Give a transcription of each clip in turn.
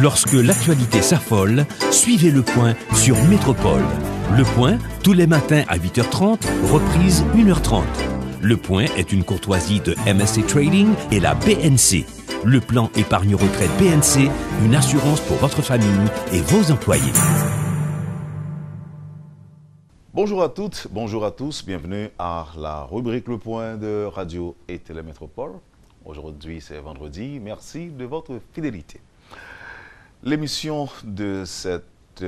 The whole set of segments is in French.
Lorsque l'actualité s'affole, suivez Le Point sur Métropole. Le Point, tous les matins à 8h30, reprise 1h30. Le Point est une courtoisie de MSC Trading et la BNC. Le plan épargne-retraite BNC, une assurance pour votre famille et vos employés. Bonjour à toutes, bonjour à tous, bienvenue à la rubrique Le Point de Radio et Télémétropole. Aujourd'hui c'est vendredi, merci de votre fidélité. L'émission de cette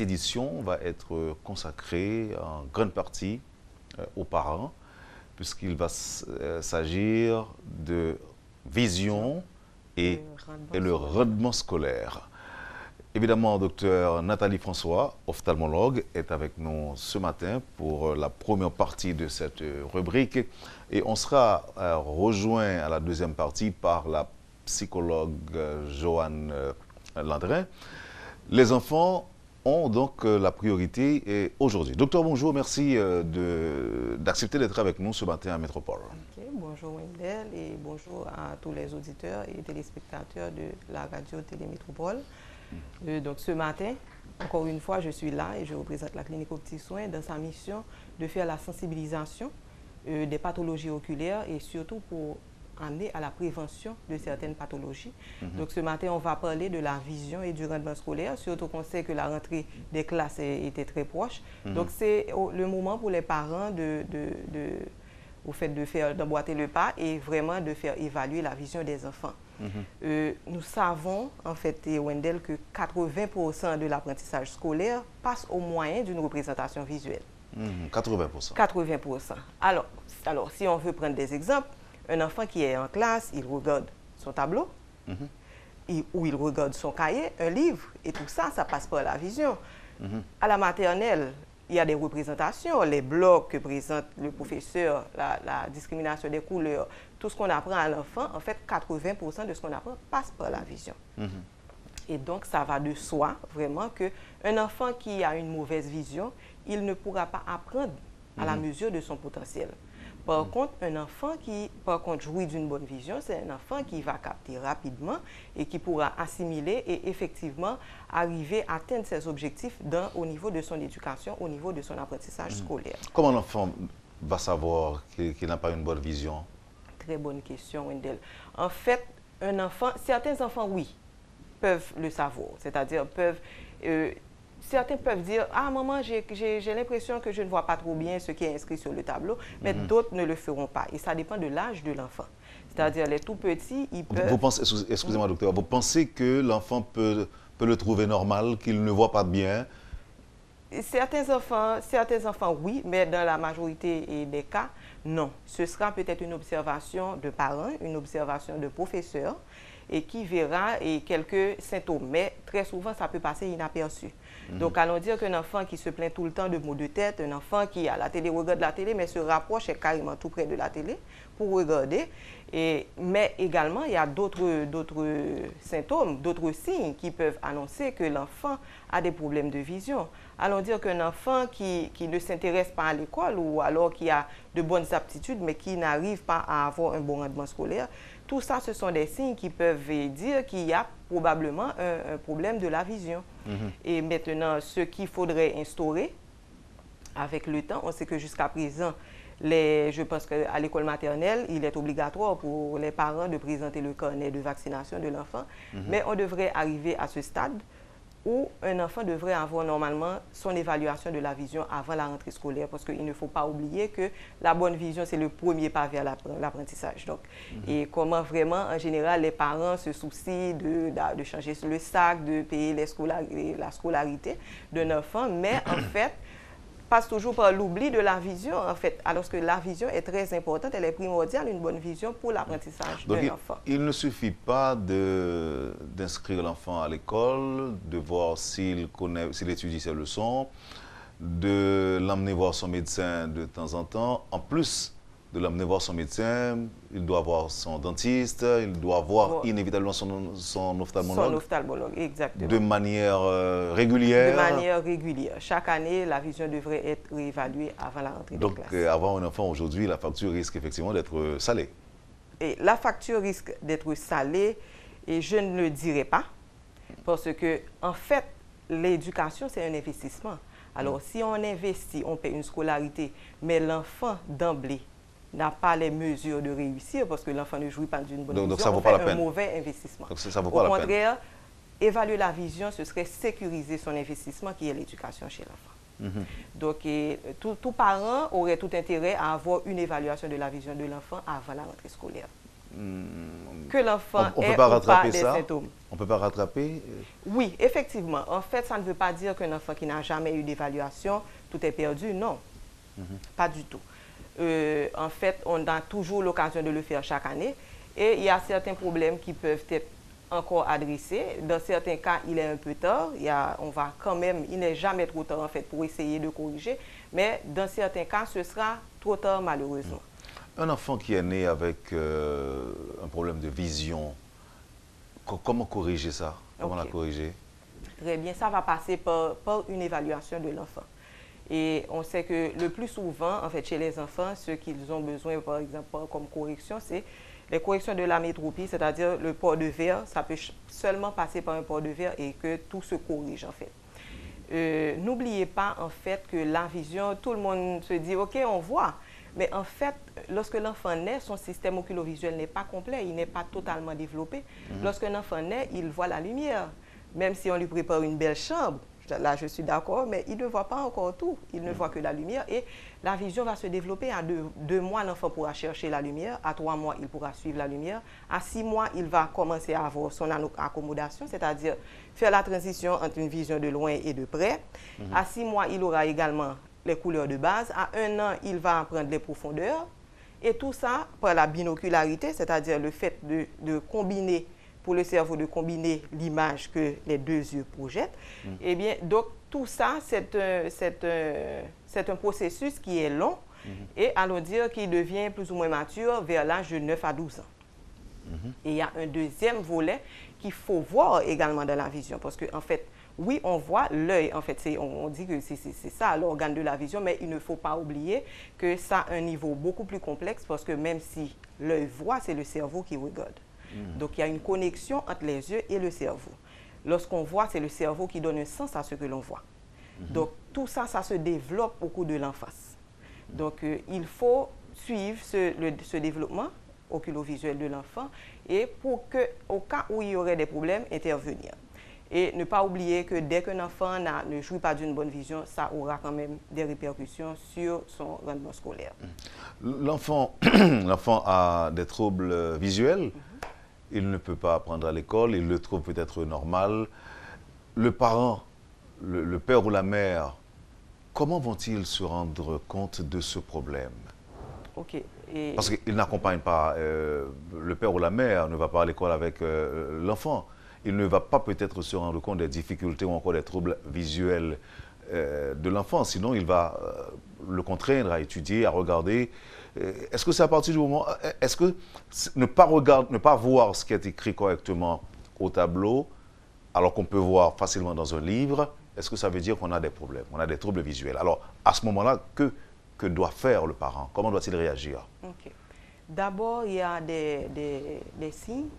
édition va être consacrée en grande partie aux parents, puisqu'il va s'agir de vision et le rendement scolaire. Évidemment, Dr Nathalie François, ophtalmologue, est avec nous ce matin pour la première partie de cette rubrique. Et on sera rejoint à la deuxième partie par la psychologue Joanne Landrin. Les enfants ont donc la priorité aujourd'hui. Docteur, bonjour, merci d'accepter d'être avec nous ce matin à Métropole. Okay, bonjour Wendell et bonjour à tous les auditeurs et téléspectateurs de la radio Télémétropole. Donc ce matin, encore une fois, je suis là et je représente la clinique aux petits soins dans sa mission de faire la sensibilisation des pathologies oculaires et surtout pour amener à la prévention de certaines pathologies. Donc ce matin, on va parler de la vision et du rendement scolaire, surtout qu'on sait que la rentrée des classes était très proche. Donc c'est le moment pour les parents d'emboîter le pas et vraiment de faire évaluer la vision des enfants. Nous savons, en fait, Wendell, que 80% de l'apprentissage scolaire passe au moyen d'une représentation visuelle. 80%. 80%. Alors, si on veut prendre des exemples, un enfant qui est en classe, il regarde son tableau, ou il regarde son cahier, un livre, et tout ça, ça passe par la vision. À la maternelle, il y a des représentations, les blocs que présente le professeur, la discrimination des couleurs, tout ce qu'on apprend à l'enfant, en fait, 80% de ce qu'on apprend passe par la vision. Et donc, ça va de soi, vraiment, qu'un enfant qui a une mauvaise vision, il ne pourra pas apprendre à la mesure de son potentiel. Par contre, un enfant qui, jouit d'une bonne vision, c'est un enfant qui va capter rapidement et qui pourra assimiler et effectivement arriver à atteindre ses objectifs au niveau de son éducation, au niveau de son apprentissage scolaire. Comment l'enfant va savoir qu'il n'a pas une bonne vision? Très bonne question, Wendell. En fait, certains enfants, oui, peuvent le savoir, c'est-à-dire certains peuvent dire « Ah, maman, j'ai l'impression que je ne vois pas trop bien ce qui est inscrit sur le tableau », mais d'autres ne le feront pas. Et ça dépend de l'âge de l'enfant. C'est-à-dire, les tout petits, ils peuvent... Excusez-moi, docteur, vous pensez que l'enfant peut le trouver normal, qu'il ne voit pas bien? Certains enfants, oui, mais dans la majorité des cas, non. Ce sera peut-être une observation de parents, une observation de professeurs, et qui verra quelques symptômes. Mais très souvent, ça peut passer inaperçu. Donc, allons dire qu'un enfant qui se plaint tout le temps de maux de tête, un enfant qui à la télé regarde la télé, mais se rapproche, est carrément tout près de la télé pour regarder. Mais également, il y a d'autres symptômes, d'autres signes qui peuvent annoncer que l'enfant a des problèmes de vision. Allons dire qu'un enfant qui ne s'intéresse pas à l'école ou alors qui a de bonnes aptitudes, mais qui n'arrive pas à avoir un bon rendement scolaire, tout ça, ce sont des signes qui peuvent dire qu'il y a probablement un problème de la vision. Et maintenant, ce qu'il faudrait instaurer avec le temps, on sait que jusqu'à présent, je pense qu'à l'école maternelle, il est obligatoire pour les parents de présenter le carnet de vaccination de l'enfant, mais on devrait arriver à ce stade où un enfant devrait avoir normalement son évaluation de la vision avant la rentrée scolaire, parce qu'il ne faut pas oublier que la bonne vision, c'est le premier pas vers l'apprentissage. Donc, et comment vraiment, en général, les parents se soucient de changer le sac, de payer la scolarité d'un enfant, mais en fait, passe toujours par l'oubli de la vision, en fait, alors que la vision est très importante, elle est primordiale, une bonne vision pour l'apprentissage d'un enfant. Il ne suffit pas d'inscrire l'enfant à l'école, de voir s'il étudie ses leçons, de l'emmener voir son médecin de temps en temps. En plus de l'emmener voir son médecin, il doit voir son dentiste, il doit voir inévitablement son ophtalmologue. Son ophtalmologue, exactement. De manière régulière. De manière régulière. Chaque année, la vision devrait être réévaluée avant la rentrée de classe. Donc, avoir un enfant aujourd'hui, la facture risque effectivement d'être salée. Et la facture risque d'être salée Et je ne le dirai pas, parce que, en fait, l'éducation, c'est un investissement. Alors, si on investit, on paie une scolarité, mais l'enfant, d'emblée, n'a pas les mesures de réussir, parce que l'enfant ne jouit pas d'une bonne vision, donc ça vaut on pas fait la un peine. mauvais investissement. Donc ça vaut pas la peine. Au contraire, évaluer la vision, ce serait sécuriser son investissement, qui est l'éducation chez l'enfant. Donc, tout parent aurait tout intérêt à avoir une évaluation de la vision de l'enfant avant la rentrée scolaire. Que l'enfant ait ou pas des symptômes. On ne peut pas rattraper? Oui, effectivement. En fait, ça ne veut pas dire qu'un enfant qui n'a jamais eu d'évaluation, tout est perdu. Non, pas du tout. En fait, on a toujours l'occasion de le faire chaque année. Et il y a certains problèmes qui peuvent être encore adressés. Dans certains cas, il est un peu tard. On va quand même, il n'est jamais trop tard en fait pour essayer de corriger. Mais dans certains cas, ce sera trop tard malheureusement. Un enfant qui est né avec un problème de vision, comment corriger ça? Comment la corriger? Très bien, ça va passer par une évaluation de l'enfant. Et on sait que le plus souvent, en fait, chez les enfants, ce qu'ils ont besoin, par exemple, comme correction, c'est les corrections de la métropie, c'est-à-dire le port de verre. Ça peut seulement passer par un port de verre et que tout se corrige, en fait. N'oubliez pas, en fait, que la vision, tout le monde se dit, OK, on voit. Mais en fait, lorsque l'enfant naît, son système oculovisuel n'est pas complet, il n'est pas totalement développé. Lorsqu'un enfant naît, il voit la lumière. Même si on lui prépare une belle chambre, là je suis d'accord, mais il ne voit pas encore tout. Il ne voit que la lumière. Et la vision va se développer. À 2 mois, l'enfant pourra chercher la lumière. À 3 mois, il pourra suivre la lumière. À 6 mois, il va commencer à avoir son accommodation, c'est-à-dire faire la transition entre une vision de loin et de près. À 6 mois, il aura également les couleurs de base. À 1 an, il va apprendre les profondeurs. Et tout ça par la binocularité, c'est-à-dire le fait de combiner, pour le cerveau, de combiner l'image que les 2 yeux projettent. Eh bien, donc, tout ça, c'est un processus qui est long et allons dire qu'il devient plus ou moins mature vers l'âge de 9 à 12 ans. Et il y a un deuxième volet qu'il faut voir également dans la vision, parce qu'en fait, oui, on voit l'œil, en fait, on dit que c'est ça l'organe de la vision, mais il ne faut pas oublier que ça a un niveau beaucoup plus complexe, parce que même si l'œil voit, c'est le cerveau qui regarde. Donc, il y a une connexion entre les yeux et le cerveau. Lorsqu'on voit, c'est le cerveau qui donne un sens à ce que l'on voit. Donc, tout ça, ça se développe au cours de l'enfance. Donc, il faut suivre ce développement oculovisuel de l'enfant et pour que, au cas où il y aurait des problèmes, intervenir. Et ne pas oublier que dès qu'un enfant ne jouit pas d'une bonne vision, ça aura quand même des répercussions sur son rendement scolaire. L'enfant a des troubles visuels, il ne peut pas apprendre à l'école, il le trouve peut-être normal. Le parent, le père ou la mère, comment vont-ils se rendre compte de ce problème? Parce qu'ils n'accompagnent pas, le père ou la mère ne va pas à l'école avec l'enfant. Il ne va pas peut-être se rendre compte des difficultés ou encore des troubles visuels de l'enfant. Sinon, il va le contraindre à étudier, à regarder. Est-ce que c'est à partir du moment... Est-ce que ne pas voir ce qui est écrit correctement au tableau, alors qu'on peut voir facilement dans un livre, est-ce que ça veut dire qu'on a des problèmes, on a des troubles visuels? Alors, à ce moment-là, que doit faire le parent? Comment doit-il réagir? D'abord, il y a des signes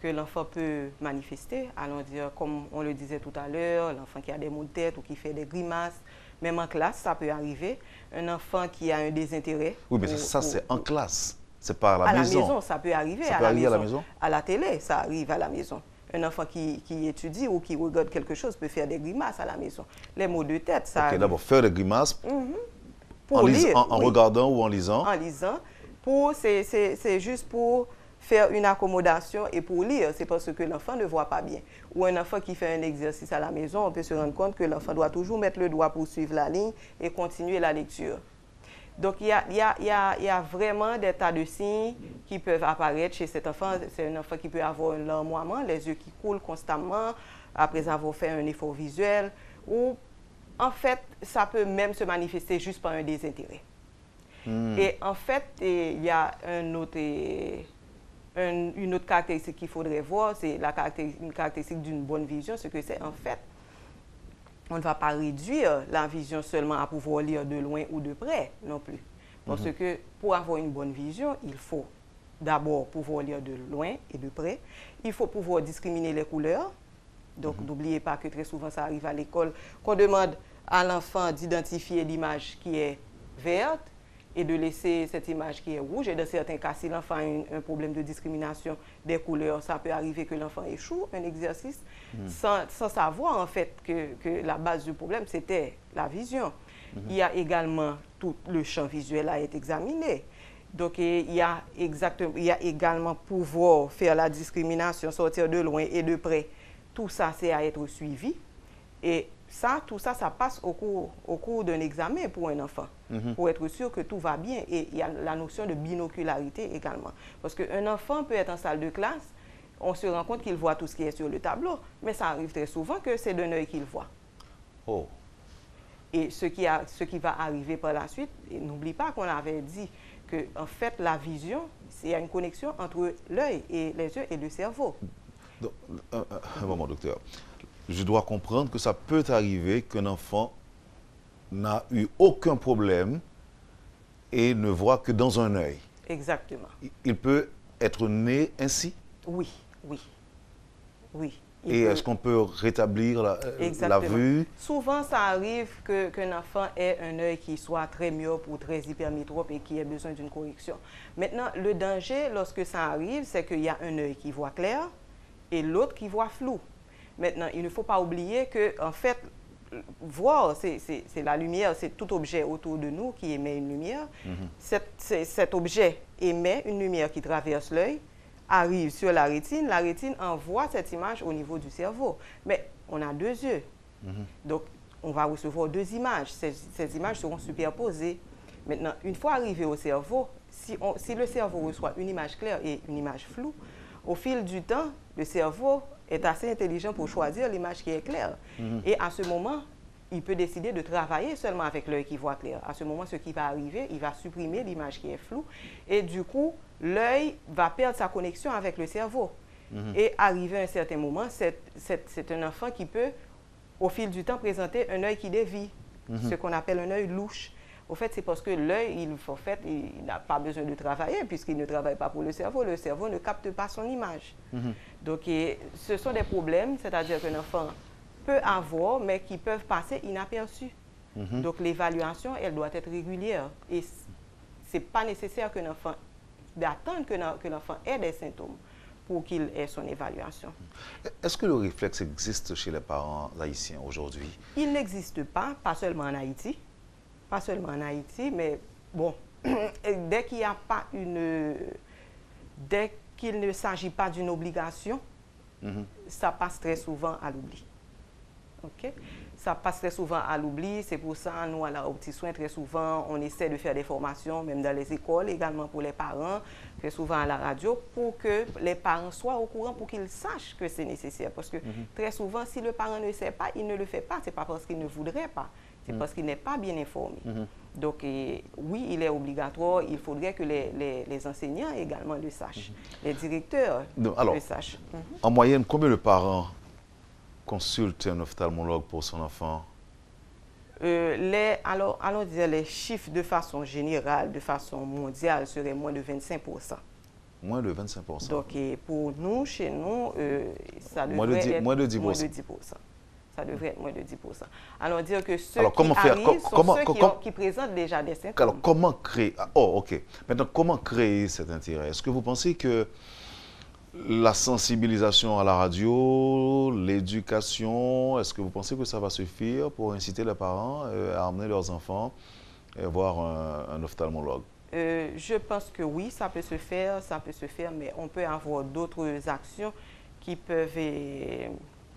que l'enfant peut manifester. Allons dire, comme on le disait tout à l'heure, l'enfant qui a des maux de tête ou qui fait des grimaces. Même en classe, ça peut arriver. Un enfant qui a un désintérêt. Oui, mais ça, c'est en classe. C'est pas à la maison. À la maison, ça peut arriver. Ça peut arriver à la maison? À la télé, ça arrive à la maison. Un enfant qui étudie ou qui regarde quelque chose peut faire des grimaces à la maison. Les maux de tête, ça arrive. D'abord, faire des grimaces pour lire, en regardant ou en lisant? En lisant. C'est juste pour faire une accommodation et pour lire, c'est parce que l'enfant ne voit pas bien. Ou un enfant qui fait un exercice à la maison, on peut se rendre compte que l'enfant doit toujours mettre le doigt pour suivre la ligne et continuer la lecture. Donc, il y a vraiment des tas de signes qui peuvent apparaître chez cet enfant. C'est un enfant qui peut avoir un larmoiement, les yeux qui coulent constamment après avoir fait un effort visuel. Ou, en fait, ça peut même se manifester juste par un désintérêt. Et en fait, il y a une autre caractéristique qu'il faudrait voir, c'est une caractéristique d'une bonne vision, ce que c'est en fait. On ne va pas réduire la vision seulement à pouvoir lire de loin ou de près non plus. Parce que pour avoir une bonne vision, il faut d'abord pouvoir lire de loin et de près. Il faut pouvoir discriminer les couleurs. Donc, n'oubliez pas que très souvent, ça arrive à l'école, qu'on demande à l'enfant d'identifier l'image qui est verte et de laisser cette image qui est rouge. Et dans certains cas, si l'enfant a un problème de discrimination des couleurs, ça peut arriver que l'enfant échoue un exercice sans savoir en fait que la base du problème, c'était la vision. Il y a également tout le champ visuel à être examiné. Donc, il y a également pouvoir faire la discrimination, sortir de loin et de près. Tout ça, c'est à être suivi. Et tout ça, ça passe au cours d'un examen pour un enfant, pour être sûr que tout va bien. Et il y a la notion de binocularité également. Parce qu'un enfant peut être en salle de classe, on se rend compte qu'il voit tout ce qui est sur le tableau, mais ça arrive très souvent que c'est d'un œil qu'il voit. Oh. Et ce qui va arriver par la suite, n'oublie pas qu'on avait dit que en fait, la vision, il y a une connexion entre l'œil et les yeux et le cerveau. Donc, un moment, docteur. Je dois comprendre que ça peut arriver qu'un enfant n'a eu aucun problème et ne voit que dans un œil. Exactement. Il peut être né ainsi? Oui, oui, oui. Et est-ce qu'on peut rétablir la vue? Souvent, ça arrive qu'un enfant ait un œil qui soit très myope ou très hypermétrope et qui ait besoin d'une correction. Maintenant, le danger, lorsque ça arrive, c'est qu'il y a un œil qui voit clair et l'autre qui voit flou. Maintenant, il ne faut pas oublier que, en fait, voir, c'est la lumière, c'est tout objet autour de nous qui émet une lumière. Cet objet émet une lumière qui traverse l'œil, arrive sur la rétine envoie cette image au niveau du cerveau. Mais on a deux yeux. Donc, on va recevoir deux images. Ces images seront superposées. Maintenant, une fois arrivé au cerveau, si le cerveau reçoit une image claire et une image floue, au fil du temps, le cerveau est assez intelligent pour choisir l'image qui est claire. Et à ce moment, il peut décider de travailler seulement avec l'œil qui voit clair. À ce moment, ce qui va arriver, il va supprimer l'image qui est floue. Et du coup, l'œil va perdre sa connexion avec le cerveau. Et arrivé à un certain moment, c'est un enfant qui peut, au fil du temps, présenter un œil qui dévie, ce qu'on appelle un œil louche. Au fait, c'est parce que l'œil, il n'a pas besoin de travailler puisqu'il ne travaille pas pour le cerveau. Le cerveau ne capte pas son image. Donc, ce sont des problèmes, c'est-à-dire qu'un enfant peut avoir, mais qui peuvent passer inaperçus. Donc, l'évaluation, elle doit être régulière. Et ce n'est pas nécessaire d'attendre que l'enfant ait des symptômes pour qu'il ait son évaluation. Est-ce que le réflexe existe chez les parents haïtiens aujourd'hui? Il n'existe pas seulement en Haïti. Pas seulement en Haïti, mais bon, dès qu'il ne s'agit pas d'une obligation, ça passe très souvent à l'oubli. Okay? Ça passe très souvent à l'oubli. C'est pour ça, nous, à la Petits Soins, très souvent, on essaie de faire des formations, même dans les écoles, également pour les parents, très souvent à la radio, pour que les parents soient au courant, pour qu'ils sachent que c'est nécessaire. Parce que très souvent, si le parent ne sait pas, il ne le fait pas. Ce n'est pas parce qu'il ne voudrait pas. C'est parce qu'il n'est pas bien informé. Donc, oui, il est obligatoire. Il faudrait que les enseignants également le sachent. Les directeurs le sachent. En moyenne, combien de parents consultent un ophtalmologue pour son enfant? Allons dire les chiffres de façon générale, de façon mondiale, seraient moins de 25%. Moins de 25%. Donc, pour nous, chez nous, ça devrait être moins de 10%. Ça devrait être moins de 10%. Alors, dire que ceux qui présentent déjà des symptômes. Alors, comment créer... Oh, OK. Maintenant, comment créer cet intérêt? Est-ce que vous pensez que la sensibilisation à la radio, l'éducation, est-ce que vous pensez que ça va suffire pour inciter les parents à emmener leurs enfants et voir un ophtalmologue? Je pense que oui, ça peut se faire, mais on peut avoir d'autres actions qui peuvent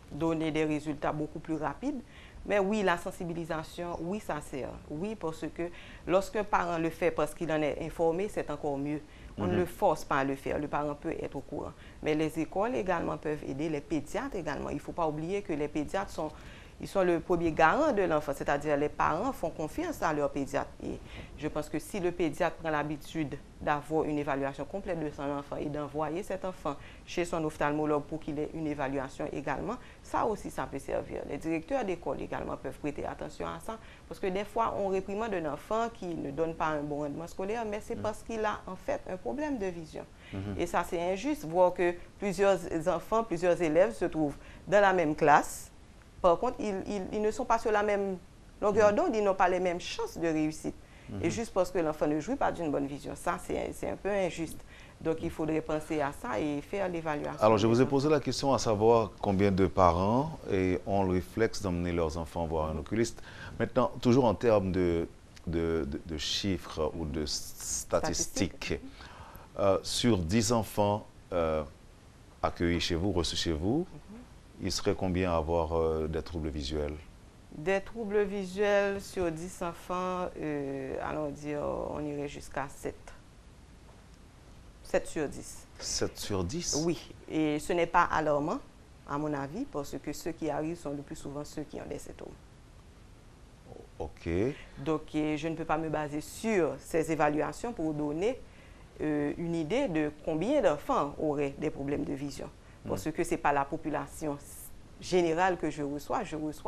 donner des résultats beaucoup plus rapides. Mais oui, la sensibilisation, oui, ça sert. Oui, parce que lorsqu'un parent le fait parce qu'il en est informé, c'est encore mieux. On ne le force pas à le faire. Le parent peut être au courant. Mais les écoles également peuvent aider, les pédiatres également. Il ne faut pas oublier que les pédiatres ils sont le premier garant de l'enfant, c'est-à-dire les parents font confiance à leur pédiatre. Et je pense que si le pédiatre prend l'habitude d'avoir une évaluation complète de son enfant et d'envoyer cet enfant chez son ophtalmologue pour qu'il ait une évaluation également, ça aussi, ça peut servir. Les directeurs d'école également peuvent prêter attention à ça, parce que des fois, on réprimande un enfant qui ne donne pas un bon rendement scolaire, mais c'est parce qu'il a en fait un problème de vision. Et ça, c'est injuste, voir que plusieurs enfants, plusieurs élèves se trouvent dans la même classe. Par contre, ils ne sont pas sur la même longueur d'onde, ils n'ont pas les mêmes chances de réussite. Et juste parce que l'enfant ne jouit pas d'une bonne vision, ça, c'est un peu injuste. Donc, il faudrait penser à ça et faire l'évaluation. Alors, je vous ai posé la question à savoir combien de parents ont le réflexe d'emmener leurs enfants voir un oculiste. Maintenant, toujours en termes de chiffres ou de statistiques, sur 10 enfants accueillis chez vous, reçus chez vous, il serait combien à avoir des troubles visuels? Des troubles visuels sur 10 enfants, allons dire, on irait jusqu'à 7. 7 sur 10. 7 sur 10? Oui, et ce n'est pas alarmant, à mon avis, parce que ceux qui arrivent sont le plus souvent ceux qui ont des symptômes. OK. Donc, je ne peux pas me baser sur ces évaluations pour donner une idée de combien d'enfants auraient des problèmes de vision. Parce que ce n'est pas la population générale que je reçois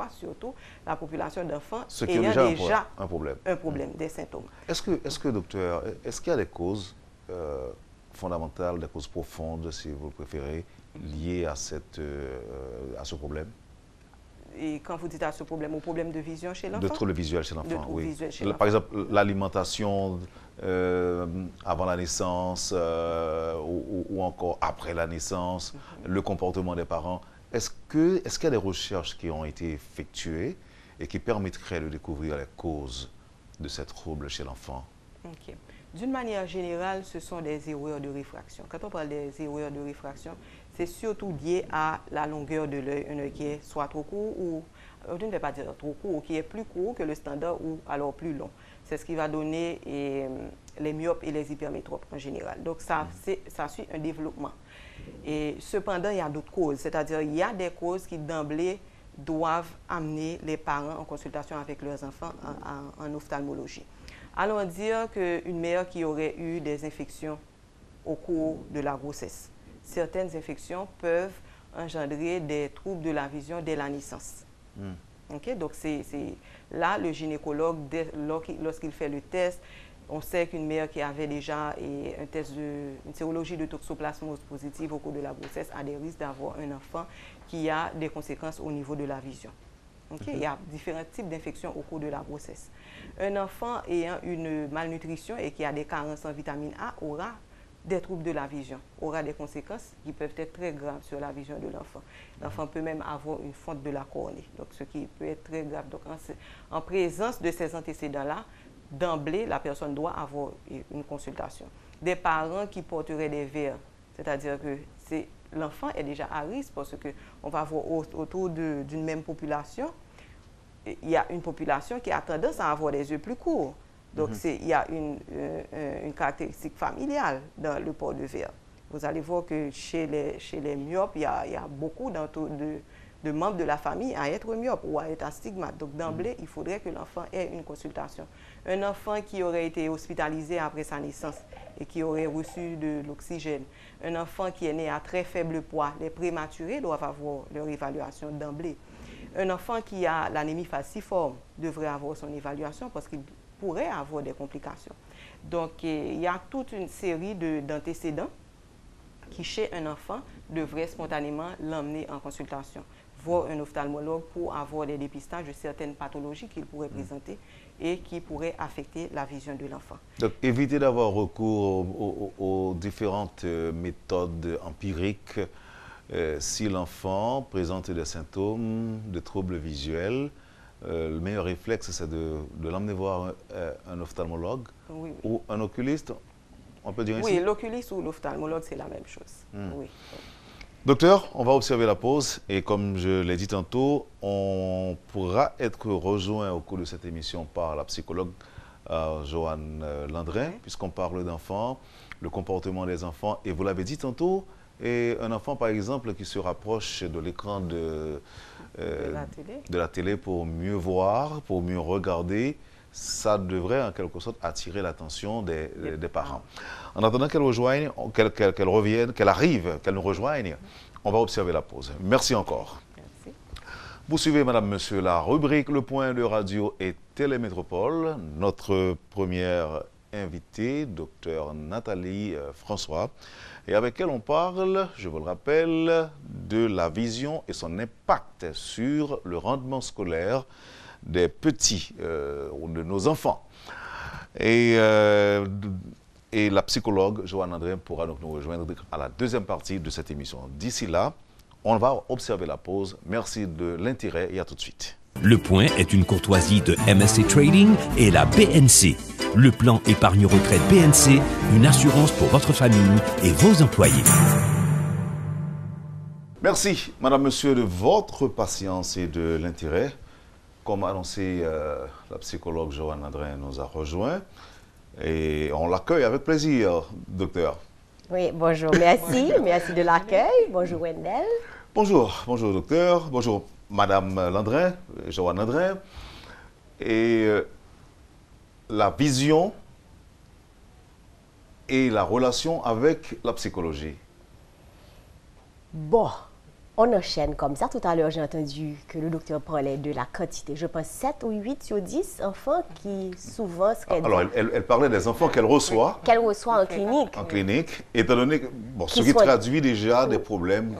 surtout la population d'enfants ayant déjà un problème, des symptômes. Est-ce que, docteur, est-ce qu'il y a des causes fondamentales, des causes profondes, si vous le préférez, liées à ce problème? Et quand vous dites à ce problème, au problème de vision chez l'enfant? De troubles visuels chez l'enfant, oui. Par exemple, l'alimentation avant la naissance ou encore après la naissance, le comportement des parents. Est-ce qu'il y a des recherches qui ont été effectuées et qui permettraient de découvrir les causes de ces troubles chez l'enfant? OK. D'une manière générale, ce sont des erreurs de réfraction. Quand on parle des erreurs de réfraction, c'est surtout lié à la longueur de l'œil, un œil qui est soit trop court ou, je ne vais pas dire trop court, ou qui est plus court que le standard ou alors plus long. C'est ce qui va donner les myopes et les hypermétropes en général. Donc ça suit un développement. Et cependant, il y a d'autres causes, c'est-à-dire il y a des causes qui d'emblée doivent amener les parents en consultation avec leurs enfants en ophtalmologie. Allons dire qu'une mère qui aurait eu des infections au cours de la grossesse, certaines infections peuvent engendrer des troubles de la vision dès la naissance. Okay? Donc, c'est là, le gynécologue, lorsqu'il fait le test, on sait qu'une mère qui avait déjà une sérologie de toxoplasmose positive au cours de la grossesse a des risques d'avoir un enfant qui a des conséquences au niveau de la vision. Okay? Il y a différents types d'infections au cours de la grossesse. Un enfant ayant une malnutrition et qui a des carences en vitamine A aura des troubles de la vision, aura des conséquences qui peuvent être très graves sur la vision de l'enfant. L'enfant peut même avoir une fonte de la cornée, donc ce qui peut être très grave. Donc en présence de ces antécédents-là, d'emblée, la personne doit avoir une consultation. Des parents qui porteraient des verres, c'est-à-dire que l'enfant est déjà à risque parce qu'on va voir autour d'une même population, il y a une population qui a tendance à avoir des yeux plus courts. Donc, il y a une caractéristique familiale dans le port de verre. Vous allez voir que chez les myopes, il y a beaucoup de membres de la famille à être myope ou à être astigmate. Donc, d'emblée, il faudrait que l'enfant ait une consultation. Un enfant qui aurait été hospitalisé après sa naissance et qui aurait reçu de l'oxygène, un enfant qui est né à très faible poids, les prématurés doivent avoir leur évaluation d'emblée. Un enfant qui a l'anémie falciforme devrait avoir son évaluation parce qu'il pourrait avoir des complications. Donc, il y a toute une série d'antécédents qui, chez un enfant, devraient spontanément l'emmener en consultation, voir un ophtalmologue pour avoir des dépistages de certaines pathologies qu'il pourrait présenter et qui pourraient affecter la vision de l'enfant. Donc, éviter d'avoir recours aux différentes méthodes empiriques. Si l'enfant présente des symptômes de troubles visuels, le meilleur réflexe, c'est de l'emmener voir un ophtalmologue ou un oculiste, on peut dire ainsi? Oui, l'oculiste ou l'ophtalmologue, c'est la même chose. Oui. Docteur, on va observer la pause et comme je l'ai dit tantôt, on pourra être rejoint au cours de cette émission par la psychologue Joanne Landrin, puisqu'on parle d'enfants, le comportement des enfants. Et vous l'avez dit tantôt, Et un enfant, par exemple, qui se rapproche de l'écran de la télé pour mieux voir, pour mieux regarder, ça devrait en quelque sorte attirer l'attention des parents. En attendant qu'elle rejoigne, qu'elle revienne, qu'elle arrive, qu'elle nous rejoigne, on va observer la pause. Merci encore. Merci. Vous suivez, madame, monsieur, la rubrique Le Point de Radio et Télémétropole. Notre première invitée, docteur Nathalie François, et avec elle on parle, je vous le rappelle, de la vision et son impact sur le rendement scolaire des petits, ou de nos enfants. Et la psychologue Joanne André pourra donc nous rejoindre à la deuxième partie de cette émission. D'ici là, on va observer la pause. Merci de l'intérêt et à tout de suite. Le Point est une courtoisie de MSC Trading et la BNC. Le plan épargne retraite BNC, une assurance pour votre famille et vos employés. Merci, madame, monsieur, de votre patience et de l'intérêt. Comme annoncé, la psychologue Joanne André nous a rejoint et on l'accueille avec plaisir, docteur. Oui, bonjour, merci, merci de l'accueil. Bonjour Wendell. Bonjour, bonjour docteur, bonjour madame Landrin, Joanne Landrin. Et la vision et la relation avec la psychologie. Bon, on enchaîne comme ça. Tout à l'heure, j'ai entendu que le docteur parlait de la quantité. Je pense 7 ou 8 sur 10 enfants qui souvent seraient... Alors, elle parlait des enfants qu'elle reçoit. Qu'elle reçoit en clinique. En clinique, étant donné que, bon, ce qui traduit déjà des problèmes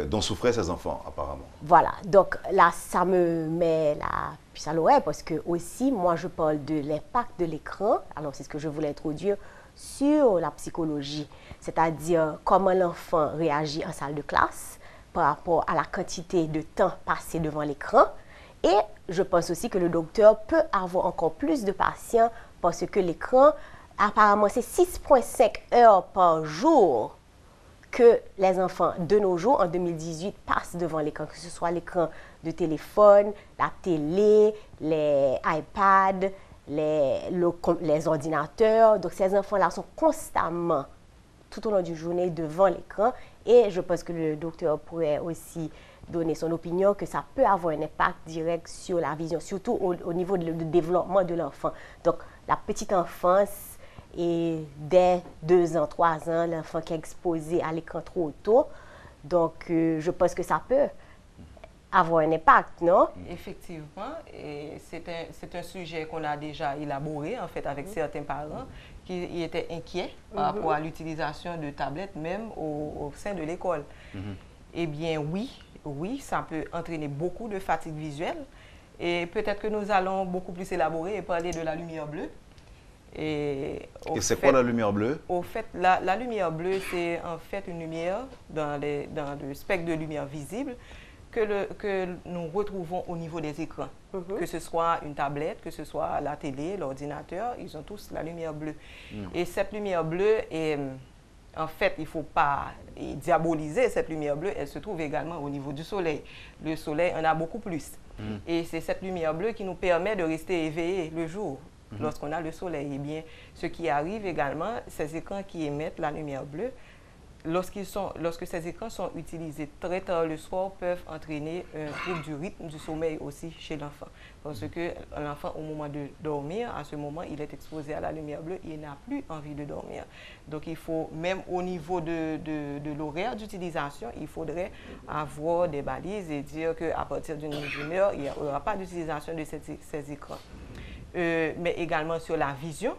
dont souffraient ces enfants, apparemment. Voilà, donc là, ça me met la puce à l'oreille parce que aussi, moi, je parle de l'impact de l'écran. Alors, c'est ce que je voulais introduire sur la psychologie, c'est-à-dire comment l'enfant réagit en salle de classe par rapport à la quantité de temps passé devant l'écran. Et je pense aussi que le docteur peut avoir encore plus de patients parce que l'écran, apparemment, c'est 6,5 heures par jour que les enfants de nos jours, en 2018, passent devant l'écran, que ce soit l'écran de téléphone, la télé, les iPads, les ordinateurs. Donc, ces enfants-là sont constamment, tout au long d'une journée, devant l'écran. Et je pense que le docteur pourrait aussi donner son opinion que ça peut avoir un impact direct sur la vision, surtout au niveau du développement de l'enfant. Donc, la petite enfance, et dès 2 ans, 3 ans, l'enfant qui est exposé à l'écran trop tôt. Donc, je pense que ça peut avoir un impact, non? Effectivement, et c'est un sujet qu'on a déjà élaboré, en fait, avec certains parents qui étaient inquiets par rapport à l'utilisation de tablettes, même au sein de l'école. Eh bien, oui, ça peut entraîner beaucoup de fatigue visuelle. Et peut-être que nous allons beaucoup plus élaborer et parler de la lumière bleue. Et c'est quoi la lumière bleue? Au fait, la lumière bleue, c'est en fait une lumière dans le spectre de lumière visible que nous retrouvons au niveau des écrans. Que ce soit une tablette, que ce soit la télé, l'ordinateur, ils ont tous la lumière bleue. Et cette lumière bleue, en fait, il ne faut pas diaboliser cette lumière bleue, elle se trouve également au niveau du soleil. Le soleil en a beaucoup plus. Et c'est cette lumière bleue qui nous permet de rester éveillés le jour. Lorsqu'on a le soleil, eh bien, ce qui arrive également, ces écrans qui émettent la lumière bleue, lorsque ces écrans sont utilisés très tard le soir, peuvent entraîner un trouble du rythme du sommeil aussi chez l'enfant. Parce que l'enfant, au moment de dormir, à ce moment, il est exposé à la lumière bleue, il n'a plus envie de dormir. Donc, il faut, même au niveau de l'horaire d'utilisation, il faudrait avoir des balises et dire qu'à partir d'une heure, il n'y aura pas d'utilisation de ces écrans. Mais également sur la vision,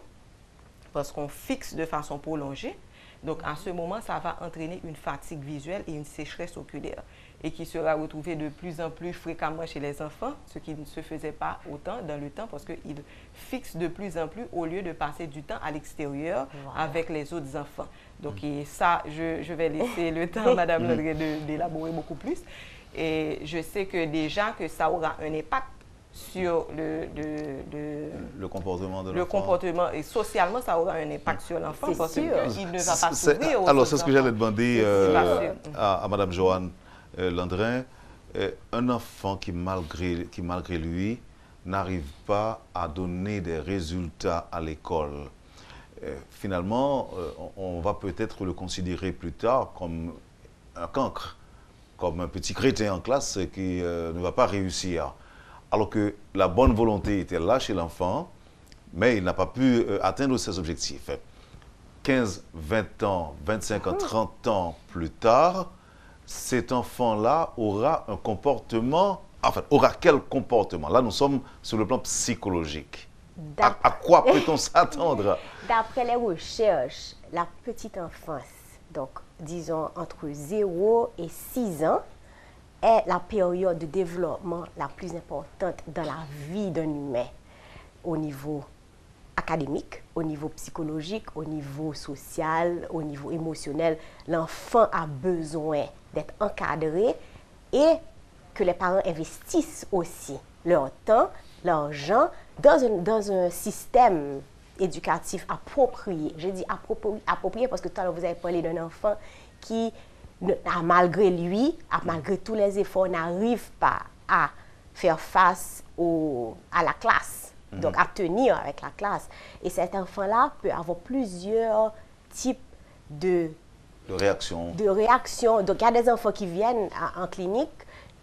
parce qu'on fixe de façon prolongée. Donc, à ce moment, ça va entraîner une fatigue visuelle et une sécheresse oculaire, et qui sera retrouvée de plus en plus fréquemment chez les enfants, ce qui ne se faisait pas autant dans le temps, parce qu'ils fixent de plus en plus au lieu de passer du temps à l'extérieur avec les autres enfants. Donc, et ça, je vais laisser le temps à Mme Landré d'élaborer beaucoup plus. Et je sais que déjà que ça aura un impact sur le comportement de l'enfant. Le comportement, et socialement, ça aura un impact sur l'enfant parce qu'il ne va pas s'ouvrir. Alors, c'est ce que j'allais demander à Mme Joanne Landrin. Un enfant qui, malgré lui, n'arrive pas à donner des résultats à l'école, finalement, on va peut-être le considérer plus tard comme un cancre, comme un petit crétin en classe qui ne va pas réussir. Alors que la bonne volonté était là chez l'enfant, mais il n'a pas pu atteindre ses objectifs. 15, 20 ans, 25 ans, 30 ans plus tard, cet enfant-là aura un comportement, enfin, aura quel comportement? Là, nous sommes sur le plan psychologique. À quoi peut-on s'attendre? D'après les recherches, la petite enfance, donc disons entre 0 et 6 ans, est la période de développement la plus importante dans la vie d'un humain, au niveau académique, au niveau psychologique, au niveau social, au niveau émotionnel. L'enfant a besoin d'être encadré et que les parents investissent aussi leur temps, leur argent dans un système éducatif approprié. Je dis approprié parce que tout à l'heure vous avez parlé d'un enfant qui, malgré lui, malgré tous les efforts, n'arrive pas à faire face à la classe, donc à tenir avec la classe. Et cet enfant-là peut avoir plusieurs types de réactions. Donc il y a des enfants qui viennent en clinique,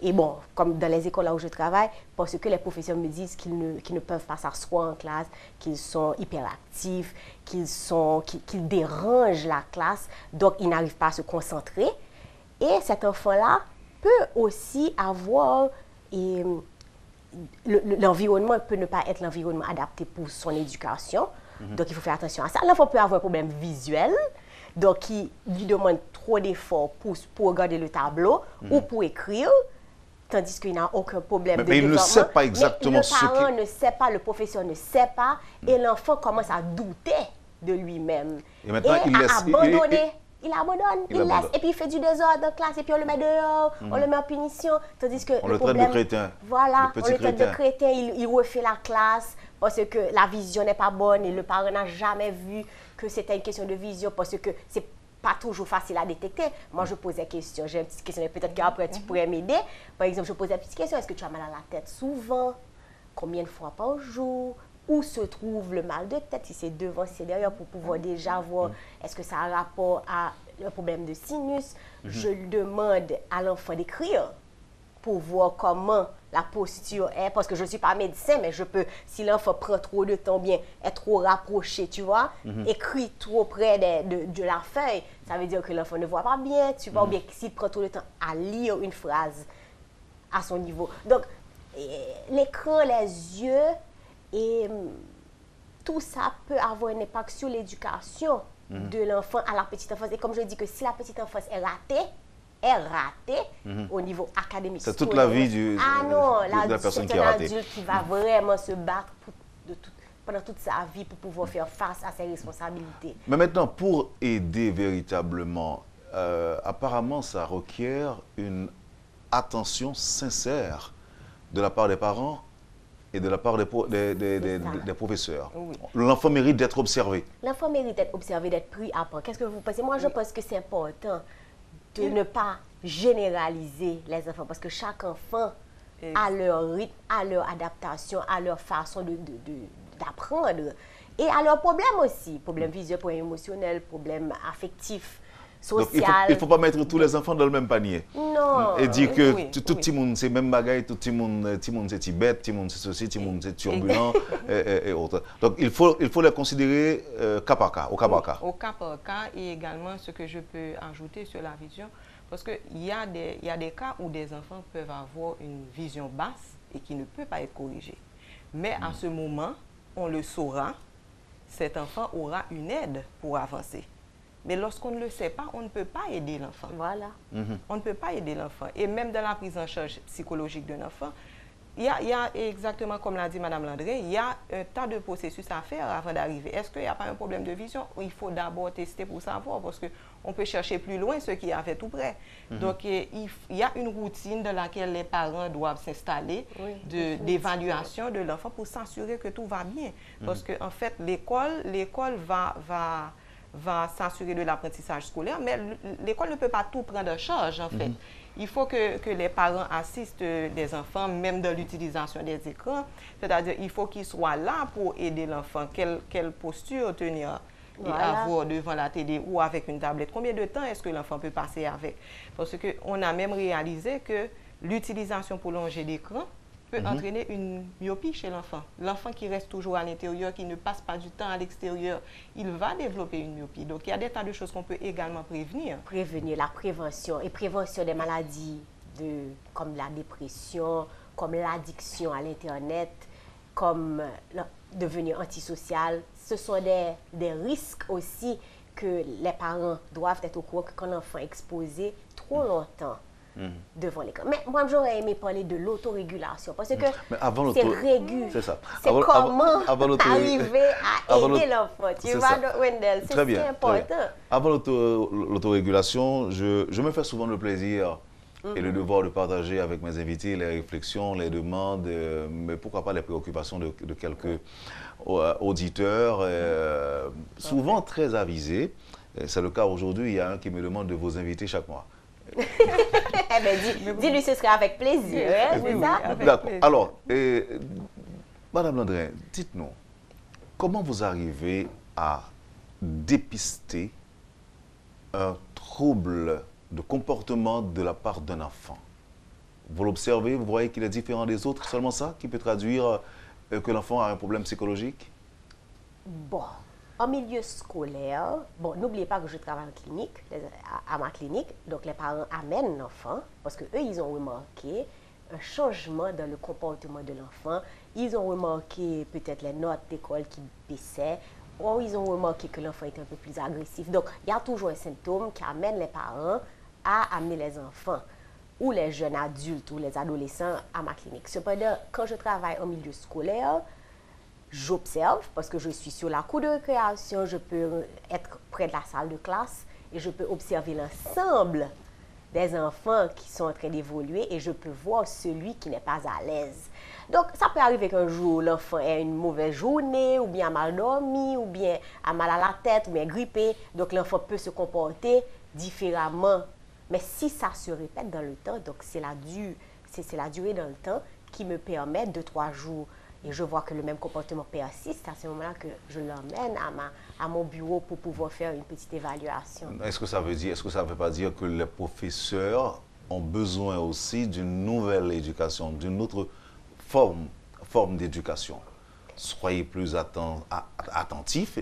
et bon, comme dans les écoles là où je travaille, parce que les professeurs me disent qu'ils ne peuvent pas s'asseoir en classe, qu'ils sont hyperactifs, qu'ils dérangent la classe, donc ils n'arrivent pas à se concentrer. Et cet enfant-là peut aussi avoir, l'environnement peut ne pas être l'environnement adapté pour son éducation, donc il faut faire attention à ça. L'enfant peut avoir un problème visuel, donc il lui demande trop d'efforts pour regarder le tableau ou pour écrire, tandis qu'il n'a aucun problème de développement. Mais il ne sait pas exactement ce que... Le parent ne sait pas, le professeur ne sait pas, et l'enfant commence à douter de lui-même. Et maintenant, il laisse... Il abandonne, il laisse, et puis il fait du désordre en classe, et puis on le met dehors, on le met en punition, tandis que on le traite de crétin. Voilà, on le traite de crétin, il refait la classe, parce que la vision n'est pas bonne, et le parent n'a jamais vu que c'était une question de vision, parce que c'est pas toujours facile à détecter. Moi, je pose des questions, j'ai une petite question, peut-être qu'après tu pourrais m'aider. Par exemple, je pose des petites questions, est-ce que tu as mal à la tête souvent? Combien de fois par jour? Où se trouve le mal de tête, si c'est devant, si c'est derrière, pour pouvoir déjà voir est-ce que ça a rapport à un problème de sinus. Je demande à l'enfant d'écrire pour voir comment la posture est, parce que je ne suis pas médecin, mais je peux, si l'enfant prend trop de temps, bien, est trop rapproché, tu vois, écrit trop près de la feuille, ça veut dire que l'enfant ne voit pas bien, tu vois, ou bien s'il prend trop de temps à lire une phrase à son niveau. Donc, l'écran, les yeux, et tout ça peut avoir un impact sur l'éducation de l'enfant à la petite enfance. Et comme je dis que si la petite enfance est ratée au niveau académique. C'est toute la vie de la personne qui est ratée. C'est un adulte qui va vraiment se battre pendant toute sa vie pour pouvoir faire face à ses responsabilités. Mais maintenant, pour aider véritablement, apparemment, ça requiert une attention sincère de la part des parents et de la part des professeurs. Oui. L'enfant mérite d'être observé. L'enfant mérite d'être observé, d'être pris à part. Qu'est-ce que vous pensez? Moi, je pense que c'est important de ne pas généraliser les enfants, parce que chaque enfant a leur rythme, a leur adaptation, a leur façon d'apprendre, et a leurs problèmes aussi. Problèmes visuels, problèmes émotionnels, problèmes affectifs. Donc, il ne faut pas mettre tous les enfants dans le même panier. Non. Et dire que tout le monde c'est même bagaille, tout le monde c'est bête, tout le monde c'est ceci, tout le monde c'est turbulent et autres. Donc il faut les considérer cas par cas, au cas par cas. Au cas par cas, et également ce que je peux ajouter sur la vision, parce qu'il y a des cas où des enfants peuvent avoir une vision basse et qui ne peut pas être corrigée. Mais à ce moment, on le saura, cet enfant aura une aide pour avancer. Mais lorsqu'on ne le sait pas, on ne peut pas aider l'enfant. Voilà. On ne peut pas aider l'enfant. Et même dans la prise en charge psychologique d'un enfant, il y a exactement comme l'a dit Mme Landré, il y a un tas de processus à faire avant d'arriver. Est-ce qu'il n'y a pas un problème de vision? Il faut d'abord tester pour savoir, parce qu'on peut chercher plus loin ce qui a fait tout près. Donc, il y a une routine dans laquelle les parents doivent s'installer d'évaluation de l'enfant pour s'assurer que tout va bien. Parce qu'en fait, l'école va s'assurer de l'apprentissage scolaire, mais l'école ne peut pas tout prendre en charge, en fait. Il faut que les parents assistent les enfants, même dans l'utilisation des écrans. C'est-à-dire qu'il faut qu'ils soient là pour aider l'enfant. Quelle posture tenir? et avoir devant la télé ou avec une tablette, combien de temps est-ce que l'enfant peut passer avec? Parce qu'on a même réalisé que l'utilisation prolongée d'écran peut entraîner une myopie chez l'enfant. L'enfant qui reste toujours à l'intérieur, qui ne passe pas du temps à l'extérieur, il va développer une myopie. Donc, il y a des tas de choses qu'on peut également prévenir. Prévenir, la prévention et prévention des maladies comme la dépression, comme l'addiction à l'Internet, comme devenir antisocial. Ce sont des risques aussi que les parents doivent être au courant que quand l'enfant est exposé trop longtemps devant l'écran. Mais moi, j'aurais aimé parler de l'autorégulation parce que c'est régu. C'est ça. C'est comment arriver à aider l'enfant. Tu vois, Wendell, c'est important. Avant l'autorégulation, je me fais souvent le plaisir et le devoir de partager avec mes invités les réflexions, les demandes, mais pourquoi pas les préoccupations de quelques auditeurs, souvent très avisés. C'est le cas aujourd'hui, il y a un qui me demande de vous inviter chaque mois. Eh bien, dis-lui, ce serait avec plaisir. Oui, ça? D'accord. Alors, Madame Landrin, dites-nous, comment vous arrivez à dépister un trouble de comportement de la part d'un enfant? Vous l'observez, vous voyez qu'il est différent des autres, seulement ça qui peut traduire que l'enfant a un problème psychologique? Bon. En milieu scolaire, bon, n'oubliez pas que je travaille en clinique, à ma clinique, donc les parents amènent l'enfant parce qu'eux, ils ont remarqué un changement dans le comportement de l'enfant. Ils ont remarqué peut-être les notes d'école qui baissaient, ou ils ont remarqué que l'enfant était un peu plus agressif. Donc, il y a toujours un symptôme qui amène les parents à amener les enfants ou les jeunes adultes ou les adolescents à ma clinique. Cependant, quand je travaille en milieu scolaire, j'observe parce que je suis sur la cour de récréation, je peux être près de la salle de classe et je peux observer l'ensemble des enfants qui sont en train d'évoluer et je peux voir celui qui n'est pas à l'aise. Donc, ça peut arriver qu'un jour, l'enfant ait une mauvaise journée ou bien a mal dormi ou bien a mal à la tête ou bien grippé. Donc, l'enfant peut se comporter différemment. Mais si ça se répète dans le temps, donc c'est la durée dans le temps qui me permet 2-3 jours et je vois que le même comportement persiste, à ce moment-là que je l'emmène à mon bureau pour pouvoir faire une petite évaluation. Est-ce que ça ne veut pas dire que les professeurs ont besoin aussi d'une nouvelle éducation, d'une autre forme d'éducation? Soyez plus attentifs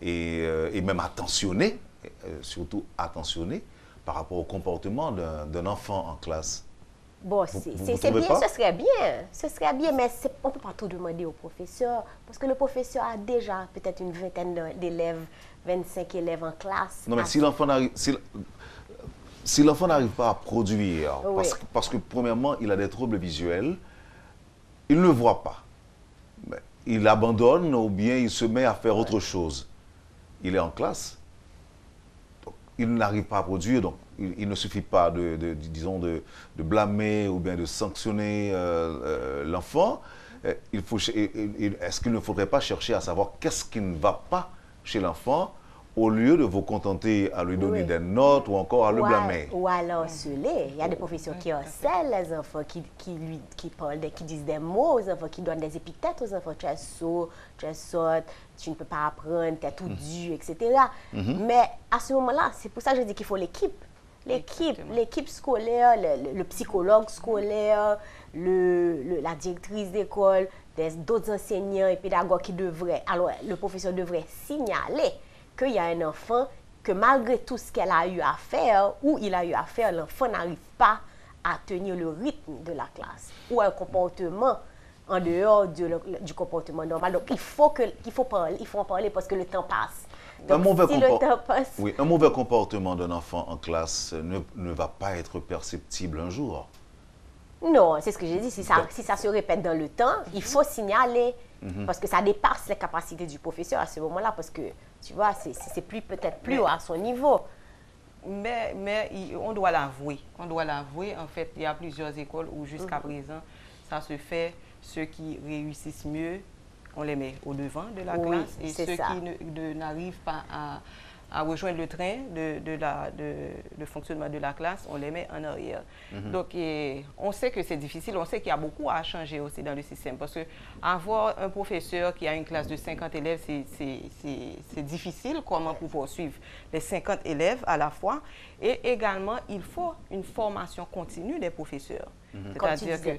et même attentionnés, surtout attentionnés par rapport au comportement d'un enfant en classe. Bon, c'est bien, ce serait bien, mais on ne peut pas tout demander au professeur, parce que le professeur a déjà peut-être une vingtaine d'élèves, 25 élèves en classe. Non, mais si l'enfant n'arrive pas à produire, parce que premièrement, il a des troubles visuels, il ne voit pas. Il abandonne ou bien il se met à faire autre chose. Il est en classe, donc il n'arrive pas à produire, donc il ne suffit pas disons, de blâmer ou bien de sanctionner l'enfant. Est-ce qu'il ne faudrait pas chercher à savoir qu'est-ce qui ne va pas chez l'enfant au lieu de vous contenter à lui donner des notes ou encore à le blâmer? Ou alors il y a des professeurs qui harcèlent les enfants, qui disent des mots aux enfants, qui donnent des épithètes aux enfants. Tu es sourd, tu es sotte, tu ne peux pas apprendre, tu es tout dur, etc. Mais à ce moment-là, c'est pour ça que je dis qu'il faut l'équipe. L'équipe scolaire, le psychologue scolaire, la directrice d'école, d'autres enseignants et pédagogues qui devraient, alors le professeur devrait signaler qu'il y a un enfant que malgré tout ce qu'elle a eu à faire ou il a eu à faire, l'enfant n'arrive pas à tenir le rythme de la classe ou un comportement en dehors du comportement normal. Donc il faut en parler parce que le temps passe. Donc, un mauvais comportement d'un enfant en classe ne va pas être perceptible un jour. Non, c'est ce que j'ai dit. Si ça se répète dans le temps, il faut signaler. Parce que ça dépasse les capacités du professeur à ce moment-là. Parce que, tu vois, c'est peut-être plus à son niveau. Mais on doit l'avouer. En fait, il y a plusieurs écoles où jusqu'à présent, ça se fait. Ceux qui réussissent mieux, on les met au devant de la classe et ceux qui n'arrivent pas à rejoindre le train de fonctionnement de la classe, on les met en arrière. Donc, on sait que c'est difficile, on sait qu'il y a beaucoup à changer aussi dans le système, parce que avoir un professeur qui a une classe de 50 élèves, c'est difficile, comment pouvoir suivre les 50 élèves à la fois, et également, il faut une formation continue des professeurs. C'est-à-dire que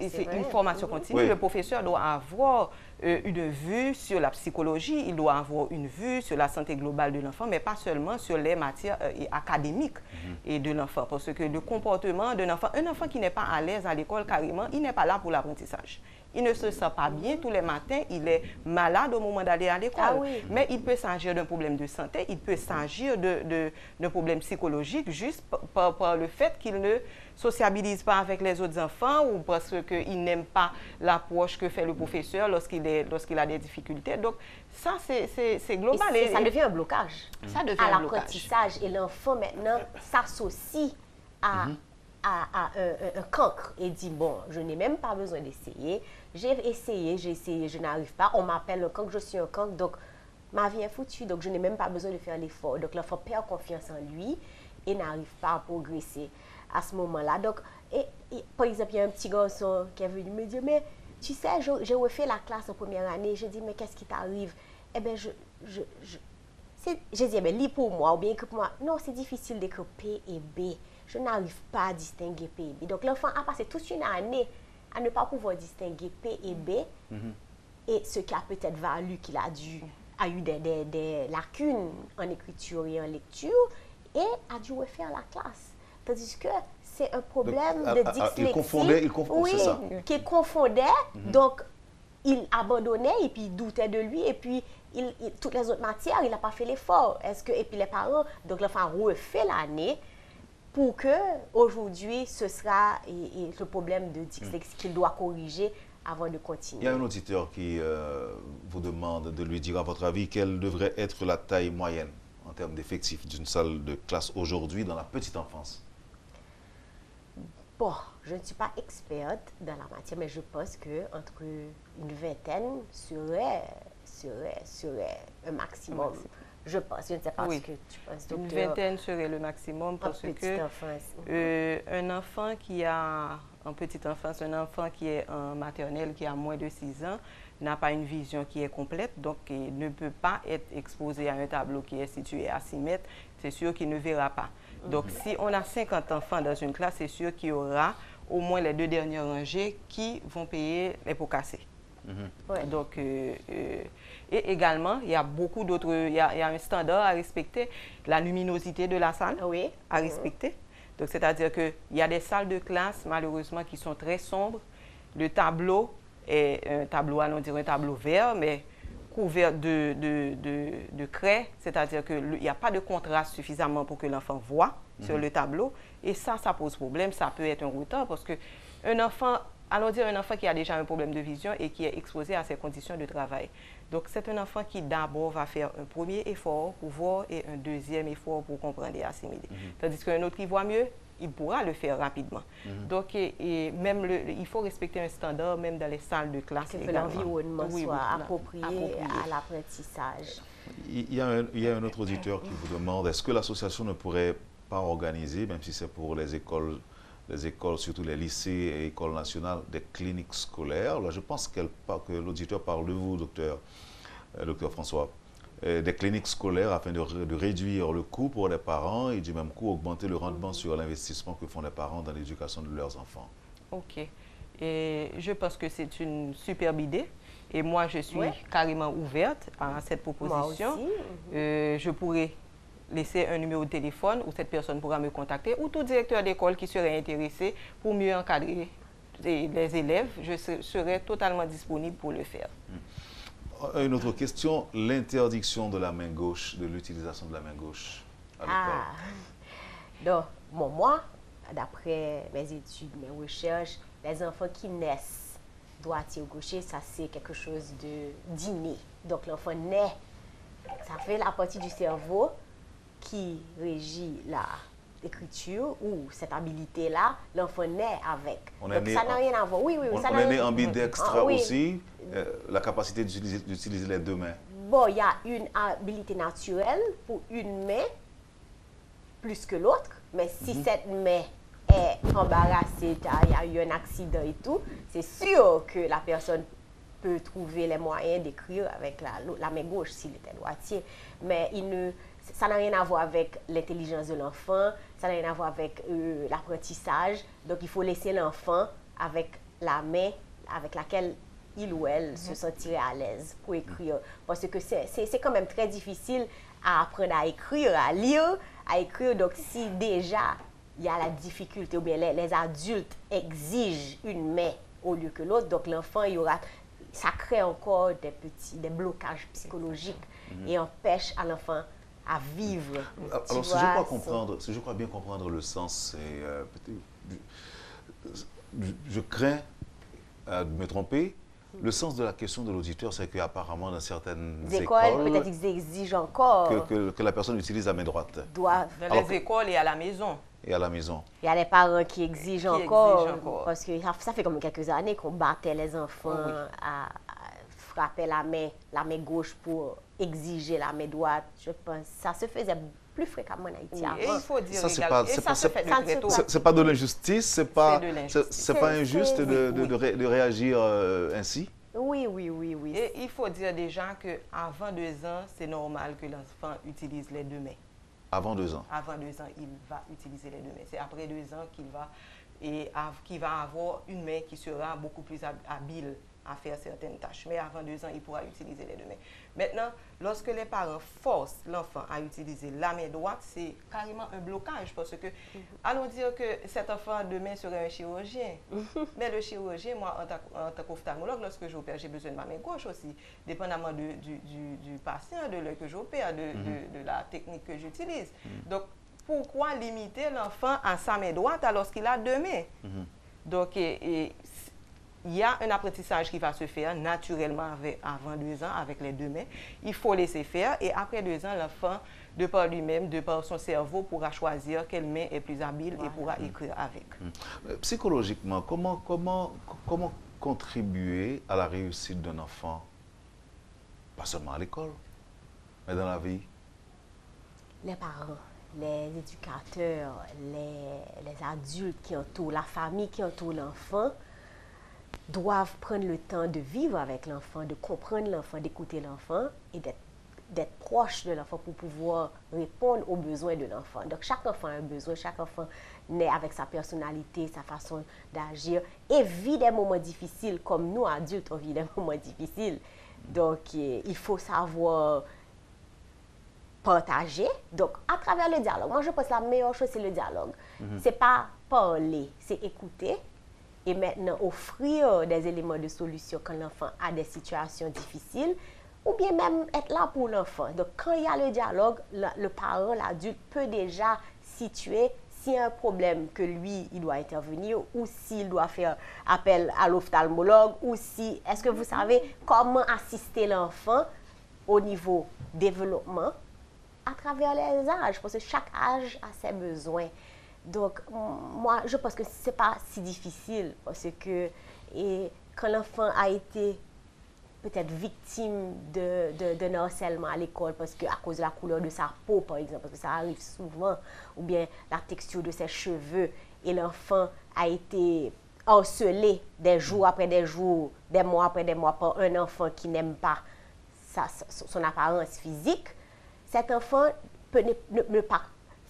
c'est une formation continue. Oui. Le professeur doit avoir une vue sur la psychologie, il doit avoir une vue sur la santé globale de l'enfant, mais pas seulement sur les matières académiques et de l'enfant. Parce que le comportement d'un enfant, un enfant qui n'est pas à l'aise à l'école, carrément, il n'est pas là pour l'apprentissage. Il ne se sent pas bien tous les matins, il est malade au moment d'aller à l'école. Ah oui. Mais il peut s'agir d'un problème de santé, il peut s'agir d'un problème psychologique juste par le fait qu'il ne sociabilise pas avec les autres enfants ou parce qu'il n'aime pas l'approche que fait le professeur lorsqu'il a des difficultés. Donc, ça, c'est global. Et ça devient un blocage. Ça devient un blocage. L'apprentissage et l'enfant, maintenant, s'associe à un cancre et dit, bon, je n'ai même pas besoin d'essayer. J'ai essayé, je n'arrive pas. On m'appelle un cancre, je suis un cancre, donc ma vie est foutue, donc je n'ai même pas besoin de faire l'effort. Donc l'enfant perd confiance en lui et n'arrive pas à progresser à ce moment-là. Donc, par exemple, il y a un petit garçon qui est venu me dire, mais tu sais, j'ai refait la classe en première année. Je dis, mais qu'est-ce qui t'arrive? Eh bien, j'ai dit, eh bien, lis pour moi ou bien écris pour moi. Non, c'est difficile d'écrire P et B. Je n'arrive pas à distinguer P et B. Donc, l'enfant a passé toute une année à ne pas pouvoir distinguer P et B. Et ce qui a peut-être valu qu'il a eu des lacunes en écriture et en lecture et a dû refaire la classe. Tandis que c'est un problème de dyslexie. Il confondait, oui, c'est ça. Qu'il confondait, donc il abandonnait et puis il doutait de lui et puis toutes les autres matières, il n'a pas fait l'effort. Et puis les parents, donc l'enfant refait l'année pour que aujourd'hui ce sera le problème de dyslexie qu'il doit corriger avant de continuer. Il y a un auditeur qui vous demande de lui dire à votre avis quelle devrait être la taille moyenne en termes d'effectifs d'une salle de classe aujourd'hui dans la petite enfance. Bon, je ne suis pas experte dans la matière, mais je pense qu'entre une vingtaine serait un maximum. Je pense, je ne sais pas ce que tu penses, docteur. Une vingtaine serait le maximum parce que un enfant qui a, en petite enfance, un enfant qui est en maternelle, qui a moins de 6 ans, n'a pas une vision qui est complète, donc il ne peut pas être exposé à un tableau qui est situé à 6 mètres, c'est sûr qu'il ne verra pas. Donc, si on a 50 enfants dans une classe, c'est sûr qu'il y aura au moins les 2 dernières rangées qui vont payer les pots cassés. Ouais. Donc, et également, il y a beaucoup d'autres, il y a un standard à respecter, la luminosité de la salle à respecter. Donc, c'est-à-dire qu'il y a des salles de classe, malheureusement, qui sont très sombres. Le tableau est un tableau, allons dire un tableau vert, mais couvert de craie, c'est-à-dire qu'il n'y a pas de contraste suffisamment pour que l'enfant voit sur le tableau. Et ça pose problème, ça peut être un retard parce qu'un enfant, allons dire un enfant qui a déjà un problème de vision et qui est exposé à ces conditions de travail. Donc c'est un enfant qui d'abord va faire un premier effort pour voir et un deuxième effort pour comprendre et assimiler. Tandis qu'un autre qui voit mieux, il pourra le faire rapidement. Donc, même il faut respecter un standard, même dans les salles de classe. Que l'environnement soit approprié à l'apprentissage. Il y a un autre auditeur qui vous demande, est-ce que l'association ne pourrait pas organiser, même si c'est pour les écoles, surtout les lycées et écoles nationales, des cliniques scolaires? Là, je pense que l'auditeur parle de vous, docteur François. Des cliniques scolaires afin de réduire le coût pour les parents et du même coup augmenter le rendement sur l'investissement que font les parents dans l'éducation de leurs enfants. OK. Et je pense que c'est une superbe idée. Et moi, je suis carrément ouverte à cette proposition. Moi aussi. Je pourrais laisser un numéro de téléphone où cette personne pourra me contacter ou tout directeur d'école qui serait intéressé pour mieux encadrer les élèves. Je serai totalement disponible pour le faire. Une autre question, l'interdiction de la main gauche, de l'utilisation de la main gauche à l'école. Donc, bon, moi, d'après mes études, mes recherches, les enfants qui naissent droitiers ou gauchers, ça c'est quelque chose d'inné. Donc l'enfant naît, ça fait la partie du cerveau qui régit l'écriture ou cette habilité-là, l'enfant naît avec. Donc ça n'a rien à voir. Oui, on est né ambidextre aussi, la capacité d'utiliser les 2 mains. bon, il y a une habilité naturelle pour une main plus que l'autre, mais si cette main est embarrassée, il y a eu un accident et tout, c'est sûr que la personne peut trouver les moyens d'écrire avec la main gauche s'il était droitier. Mais ça n'a rien à voir avec l'intelligence de l'enfant, ça n'a rien à voir avec l'apprentissage. Donc, il faut laisser l'enfant avec la main avec laquelle il ou elle se sentirait à l'aise pour écrire. Parce que c'est quand même très difficile à apprendre à écrire, à lire, à écrire. Donc, si déjà il y a la difficulté, ou bien les adultes exigent une main au lieu que l'autre, donc l'enfant, ça crée encore des blocages psychologiques et empêche à l'enfant à vivre. Alors, si je crois bien comprendre le sens, je crains de me tromper. Le sens de la question de l'auditeur, c'est qu'apparemment, dans certaines écoles, peut-être ils exigent encore que la personne utilise la main droite. Dans les écoles et à la maison. Et à la maison. Il y a les parents qui exigent encore, parce que ça fait comme quelques années qu'on battait les enfants à frapper la main gauche pour exiger la main droite. Je pense que ça se faisait plus fréquemment en Haïti avant. Et il faut dire c'est pas de l'injustice, c'est pas injuste de réagir ainsi. Oui. Et il faut dire déjà qu'avant 2 ans, c'est normal que l'enfant utilise les 2 mains. Avant 2 ans. Avant 2 ans, il va utiliser les 2 mains. C'est après 2 ans qu'il va avoir une main qui sera beaucoup plus habile à faire certaines tâches. Mais avant 2 ans, il pourra utiliser les 2 mains. Maintenant, lorsque les parents forcent l'enfant à utiliser la main droite, c'est carrément un blocage parce que, allons dire que cet enfant demain serait un chirurgien. Mais le chirurgien, moi, en tant qu'ophtalmologue, lorsque j'opère, j'ai besoin de ma main gauche aussi, dépendamment du patient, de l'œil que j'opère, de la technique que j'utilise. Donc, pourquoi limiter l'enfant à sa main droite alors qu'il a 2 mains? Donc, il y a un apprentissage qui va se faire naturellement avant 2 ans avec les 2 mains. Il faut laisser faire et après 2 ans, l'enfant, de par lui-même, de par son cerveau, pourra choisir quelle main est plus habile et pourra écrire avec. Psychologiquement, comment contribuer à la réussite d'un enfant, pas seulement à l'école, mais dans la vie? Les parents, les éducateurs, les adultes qui entourent, la famille qui entoure l'enfant, doivent prendre le temps de vivre avec l'enfant, de comprendre l'enfant, d'écouter l'enfant et d'être proche de l'enfant pour pouvoir répondre aux besoins de l'enfant. Donc, chaque enfant a un besoin, chaque enfant naît avec sa personnalité, sa façon d'agir et vit des moments difficiles comme nous, adultes, on vit des moments difficiles. Donc, il faut savoir partager. Donc, à travers le dialogue, moi, je pense que la meilleure chose, c'est le dialogue. C'est pas parler, c'est écouter. Et maintenant, offrir des éléments de solution quand l'enfant a des situations difficiles, ou bien même être là pour l'enfant. Donc, quand il y a le dialogue, le parent, l'adulte peut déjà situer s'il y a un problème que lui, il doit intervenir, ou s'il doit faire appel à l'ophtalmologue, ou si, est-ce que vous savez comment assister l'enfant au niveau développement à travers les âges, parce que chaque âge a ses besoins. Donc, moi, je pense que ce n'est pas si difficile parce que quand l'enfant a été peut-être victime d'un harcèlement à l'école parce qu'à cause de la couleur de sa peau, par exemple, parce que ça arrive souvent, ou bien la texture de ses cheveux, et l'enfant a été harcelé des jours après des jours, des mois après des mois par un enfant qui n'aime pas son apparence physique, cet enfant peut ne pas.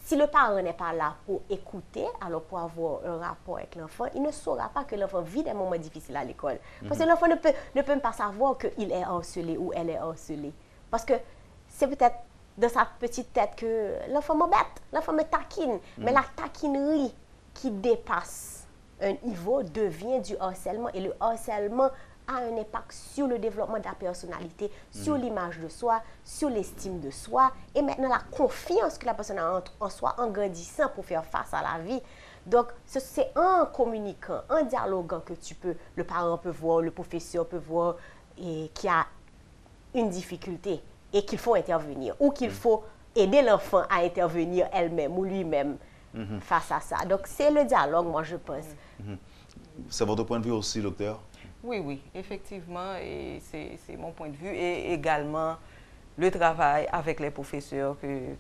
Si le parent n'est pas là pour écouter, alors pour avoir un rapport avec l'enfant, il ne saura pas que l'enfant vit des moments difficiles à l'école. Parce que l'enfant ne peut même pas savoir qu'il est harcelé ou elle est harcelée. Parce que c'est peut-être dans sa petite tête que l'enfant m'embête, l'enfant me taquine. Mais la taquinerie qui dépasse un niveau devient du harcèlement. Et le harcèlement a un impact sur le développement de la personnalité, sur l'image de soi, sur l'estime de soi, et maintenant la confiance que la personne a en soi en grandissant pour faire face à la vie. Donc, c'est en communiquant, en dialoguant que le parent peut voir, le professeur peut voir qu'il y a une difficulté et qu'il faut intervenir, ou qu'il faut aider l'enfant à intervenir elle-même ou lui-même face à ça. Donc, c'est le dialogue, moi, je pense. C'est votre point de vue aussi, docteur? Oui, effectivement, et c'est mon point de vue. Et également, le travail avec les professeurs que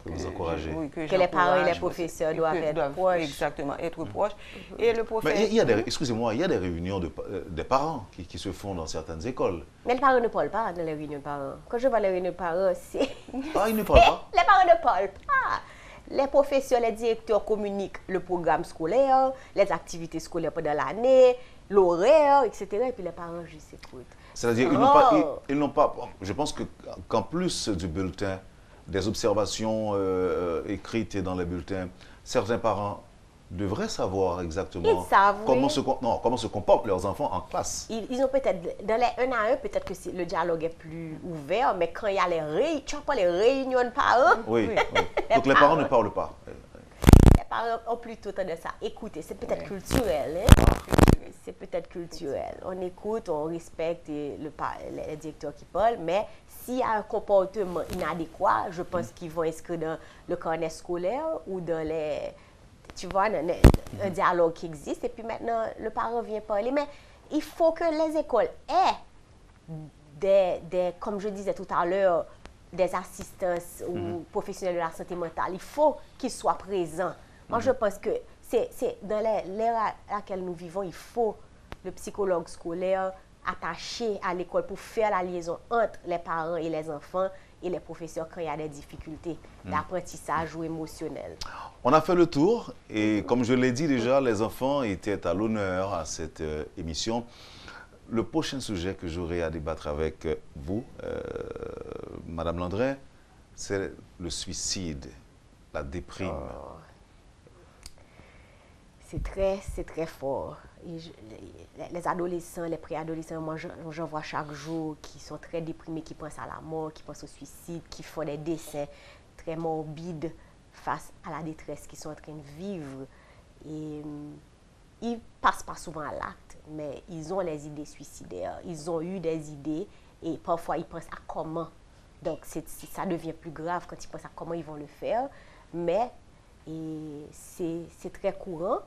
vous encouragez. Que les parents et les professeurs doivent être proches. Exactement, être proches. Et le professeur... Mais excusez-moi, il y a des réunions des parents qui se font dans certaines écoles. Mais les parents ne parlent pas dans les réunions de parents. Quand je vois les réunions de parents, c'est... Ah, ils ne parlent pas? Les parents ne parlent pas. Les professeurs, les directeurs communiquent le programme scolaire, les activités scolaires pendant l'année, l'horaire, etc. Et puis les parents juste écoutent. C'est-à-dire ils n'ont pas... Je pense qu'en plus du bulletin, des observations écrites dans les bulletins, certains parents devraient savoir exactement comment se comportent leurs enfants en classe. Ils ont peut-être, dans les 1 à 1, peut-être que le dialogue est plus ouvert, mais quand il y a les réunions de parents... Oui, oui. Donc les parents ne parlent pas. Les parents ont plutôt tendance à écouter. C'est peut-être culturel. Hein? C'est peut-être culturel. On écoute, on respecte les directeurs qui parlent, mais s'il y a un comportement inadéquat, je pense qu'ils vont inscrire dans le carnet scolaire ou dans les... Tu vois, un dialogue qui existe, et puis maintenant, le parent vient parler. Mais il faut que les écoles aient comme je disais tout à l'heure, des assistances ou professionnels de la santé mentale. Il faut qu'ils soient présents. Moi, je pense que c'est dans l'ère à laquelle nous vivons, il faut le psychologue scolaire attaché à l'école pour faire la liaison entre les parents et les enfants et les professeurs quand il y a des difficultés d'apprentissage ou émotionnel. On a fait le tour et comme je l'ai dit déjà, les enfants étaient à l'honneur à cette émission. Le prochain sujet que j'aurai à débattre avec vous, Madame Landrin, c'est le suicide, la déprime. Oh. C'est très fort. Et les adolescents, les préadolescents, moi j'en vois chaque jour qui sont très déprimés, qui pensent à la mort, qui pensent au suicide, qui font des dessins très morbides face à la détresse qu'ils sont en train de vivre. Et ils ne passent pas souvent à l'acte, mais ils ont les idées suicidaires. Ils ont eu des idées et parfois ils pensent à comment. Donc ça devient plus grave quand ils pensent à comment ils vont le faire. Mais c'est très courant.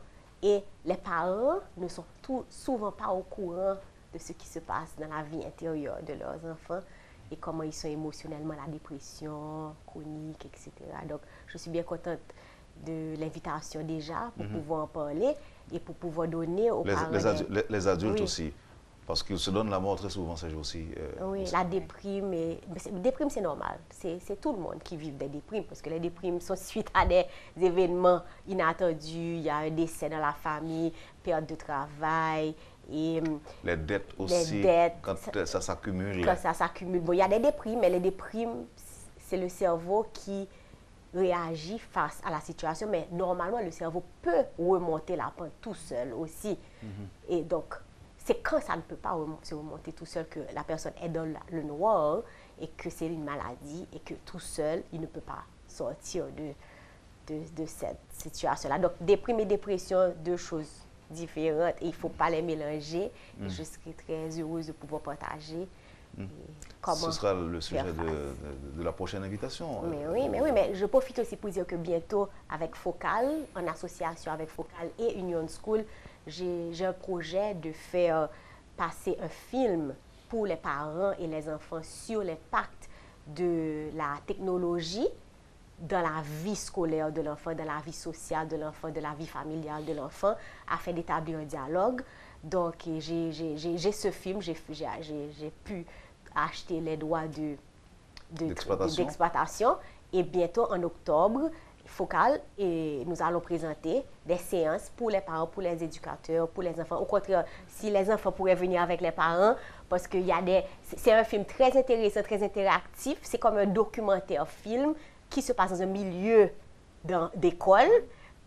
Et les parents ne sont souvent pas au courant de ce qui se passe dans la vie intérieure de leurs enfants et comment ils sont émotionnellement, la dépression chronique, etc. Donc, je suis bien contente de l'invitation déjà pour pouvoir en parler et pour pouvoir donner aux parents... Les adultes aussi, parce qu'ils se donnent la mort très souvent ces jours-ci. Oui, la déprime, déprime c'est normal. C'est tout le monde qui vit des déprimes, parce que les déprimes sont suite à des événements inattendus. Il y a un décès dans la famille, perte de travail. Et les dettes aussi, quand ça s'accumule. Quand ça s'accumule. Bon, il y a des déprimes, mais les déprimes, c'est le cerveau qui réagit face à la situation. Mais normalement, le cerveau peut remonter la pente tout seul aussi. Et donc, c'est quand ça ne peut pas se remonter tout seul que la personne est dans le noir et que c'est une maladie et que tout seul, il ne peut pas sortir de cette situation-là. Donc, déprime et dépression, deux choses différentes et il ne faut pas les mélanger. Et je serai très heureuse de pouvoir partager. Ce sera le sujet de la prochaine invitation. Mais je profite aussi pour dire que bientôt, avec Focal, en association avec Focal et Union School, j'ai un projet de faire passer un film pour les parents et les enfants sur l'impact de la technologie dans la vie scolaire de l'enfant, dans la vie sociale de l'enfant, de la vie familiale de l'enfant, afin d'établir un dialogue. Donc, j'ai ce film, j'ai pu acheter les droits d'exploitation. Et bientôt, en octobre, Focal, et nous allons présenter des séances pour les parents, pour les éducateurs, pour les enfants. Au contraire, si les enfants pourraient venir avec les parents, parce que c'est un film très intéressant, très interactif. C'est comme un documentaire film qui se passe dans un milieu d'école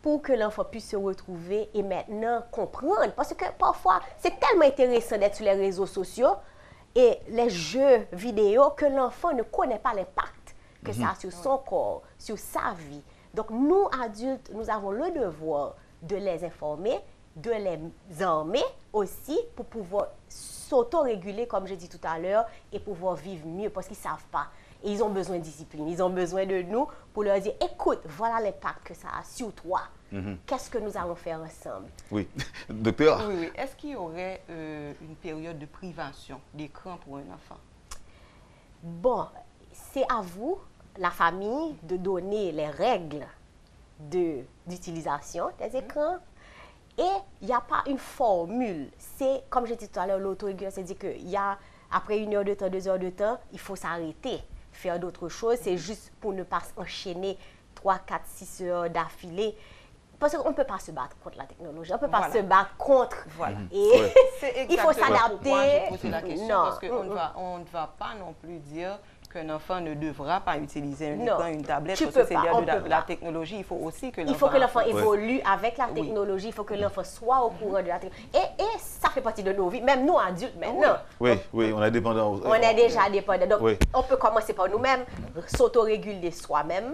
pour que l'enfant puisse se retrouver et maintenant comprendre. Parce que parfois, c'est tellement intéressant d'être sur les réseaux sociaux et les jeux vidéo que l'enfant ne connaît pas l'impact que ça a sur son corps, sur sa vie. Donc, nous, adultes, nous avons le devoir de les informer, de les armer aussi pour pouvoir s'auto-réguler, comme j'ai dit tout à l'heure, et pouvoir vivre mieux parce qu'ils ne savent pas. Et ils ont besoin de discipline, ils ont besoin de nous pour leur dire, écoute, voilà l'impact que ça a sur toi. Qu'est-ce que nous allons faire ensemble? Oui, docteur. Oui. Est-ce qu'il y aurait une période de privation d'écran pour un enfant? Bon, c'est à vous, la famille, de donner les règles d'utilisation des écrans. Et il n'y a pas une formule. C'est, comme j'ai dit tout à l'heure, l'autorégulation, c'est-à-dire qu'il y a, après 1 heure de temps, 2 heures de temps, il faut s'arrêter, faire d'autres choses. C'est juste pour ne pas enchaîner 3, 4, 6 heures d'affilée. Parce qu'on ne peut pas se battre contre la technologie, on ne peut pas se battre contre. Et il faut s'adapter. J'ai posé la question parce qu'on ne va pas non plus dire qu'un enfant ne devra pas utiliser un écran, une tablette, parce que c'est de la technologie. Il faut aussi que l'enfant... Il faut que l'enfant évolue avec la technologie, il faut que l'enfant soit au courant de la technologie. Et ça fait partie de nos vies, même nous adultes maintenant. Oui, on est dépendant. On est déjà dépendant. Donc, on peut commencer par nous-mêmes, s'autoréguler soi-même,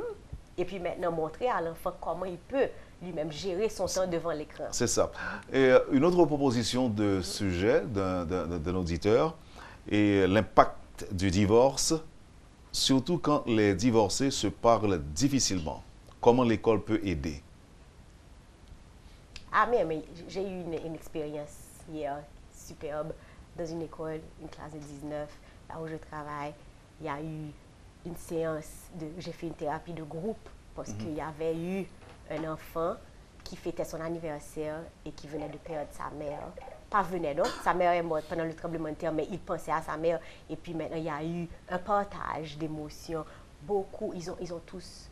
et puis maintenant montrer à l'enfant comment il peut lui-même gérer son temps devant l'écran. C'est ça. Et une autre proposition de sujet d'un auditeur est l'impact du divorce, surtout quand les divorcés se parlent difficilement. Comment l'école peut aider? Ah, mais j'ai eu une expérience hier superbe dans une école, une classe de 19, là où je travaille. Il y a eu une séance, j'ai fait une thérapie de groupe parce qu'il y avait eu un enfant qui fêtait son anniversaire et qui venait de perdre sa mère. Pas venait donc, sa mère est morte pendant le tremblement de terre, mais il pensait à sa mère. Et puis maintenant, il y a eu un partage d'émotions. Beaucoup, ils ont tous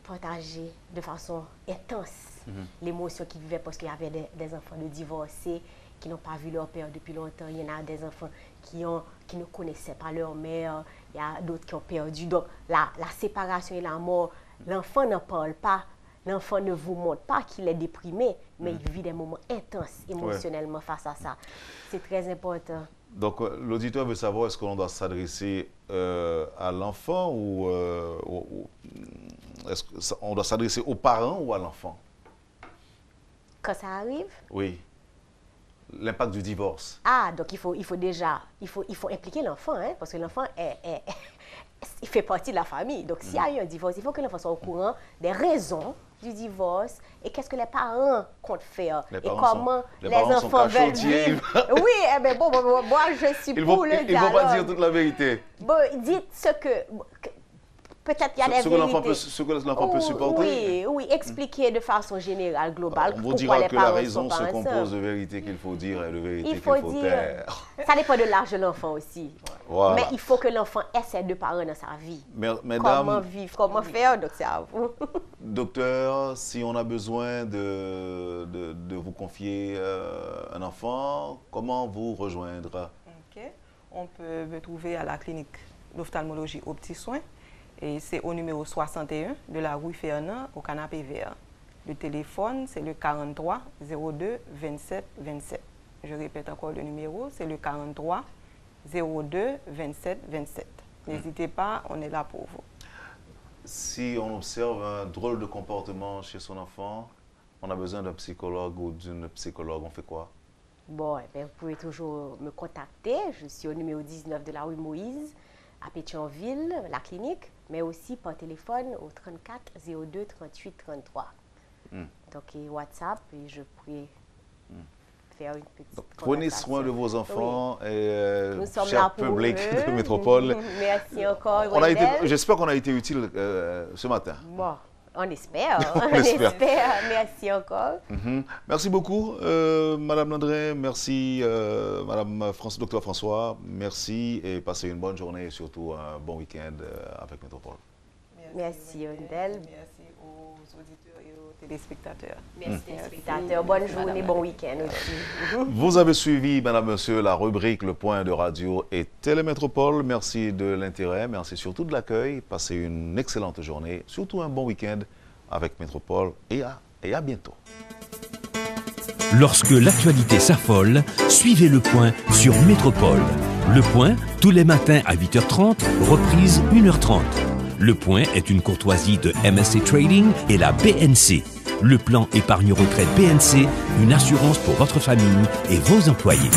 partagé de façon intense l'émotion qu'ils vivaient parce qu'il y avait des enfants de divorcés qui n'ont pas vu leur père depuis longtemps. Il y en a des enfants qui ne connaissaient pas leur mère. Il y a d'autres qui ont perdu. Donc, la séparation et la mort, l'enfant n'en parle pas. L'enfant ne vous montre pas qu'il est déprimé, mais il vit des moments intenses émotionnellement face à ça. C'est très important. Donc, l'auditeur veut savoir est-ce qu'on doit s'adresser à l'enfant ou est-ce qu'on doit s'adresser aux parents ou à l'enfant? Quand ça arrive? Oui. L'impact du divorce. Ah, donc il faut déjà impliquer l'enfant, hein, parce que l'enfant il fait partie de la famille. Donc, s'il y a eu un divorce, il faut que l'enfant soit au courant des raisons du divorce et qu'est-ce que les parents comptent faire et comment les enfants veulent vivre. Oui, mais bon, moi, je suis pour le dialogue. Ils ne vont pas dire toute la vérité. Bon, dites ce que... Peut-être qu'il y a des vérités. Ce que l'enfant peut supporter. Oui, expliquer de façon générale, globale. On vous dira que la raison se compose de vérités qu'il faut dire et de vérités qu'il faut taire. Ça dépend de l'âge de l'enfant aussi. Voilà. Mais il faut que l'enfant ait ses 2 parents dans sa vie. Mesdames, comment vivre, comment faire, donc c'est à vous. Docteur, si on a besoin de vous confier un enfant, comment vous rejoindre? On peut me trouver à la clinique d'ophtalmologie aux petits soins. Et c'est au numéro 61 de la rue Fernand, au Canapé Vert. Le téléphone, c'est le 43 02 27 27. Je répète encore le numéro, c'est le 43 02 27 27. N'hésitez pas, on est là pour vous. Si on observe un drôle de comportement chez son enfant, on a besoin d'un psychologue ou d'une psychologue, on fait quoi? Bon, vous pouvez toujours me contacter. Je suis au numéro 19 de la rue Moïse, à Pétionville, la clinique, mais aussi par téléphone au 34 02 38 33. Donc, WhatsApp, et je pourrais faire une petite prenez soin de vos enfants et nous sommes cher là pour public eux. de Métropole. Merci encore. J'espère qu'on a été utile ce matin. Bon, on espère. On espère. Merci encore. Merci beaucoup, Madame Landré. Merci, Madame Dr François. Merci et passez une bonne journée et surtout un bon week-end avec Métropole. Merci, Ondel. Merci aux auditeurs et aux téléspectateurs. Merci, téléspectateurs. Bonne journée, bon week-end aussi. Vous avez suivi, Madame, Monsieur, la rubrique Le Point de Radio et Télémétropole. Merci de l'intérêt, merci surtout de l'accueil. Passez une excellente journée, surtout un bon week-end avec Métropole et à bientôt. Lorsque l'actualité s'affole, suivez Le Point sur Métropole. Le Point, tous les matins à 8h30, reprise 1h30. Le Point est une courtoisie de MSC Trading et la BNC. Le plan épargne retraite BNC, une assurance pour votre famille et vos employés.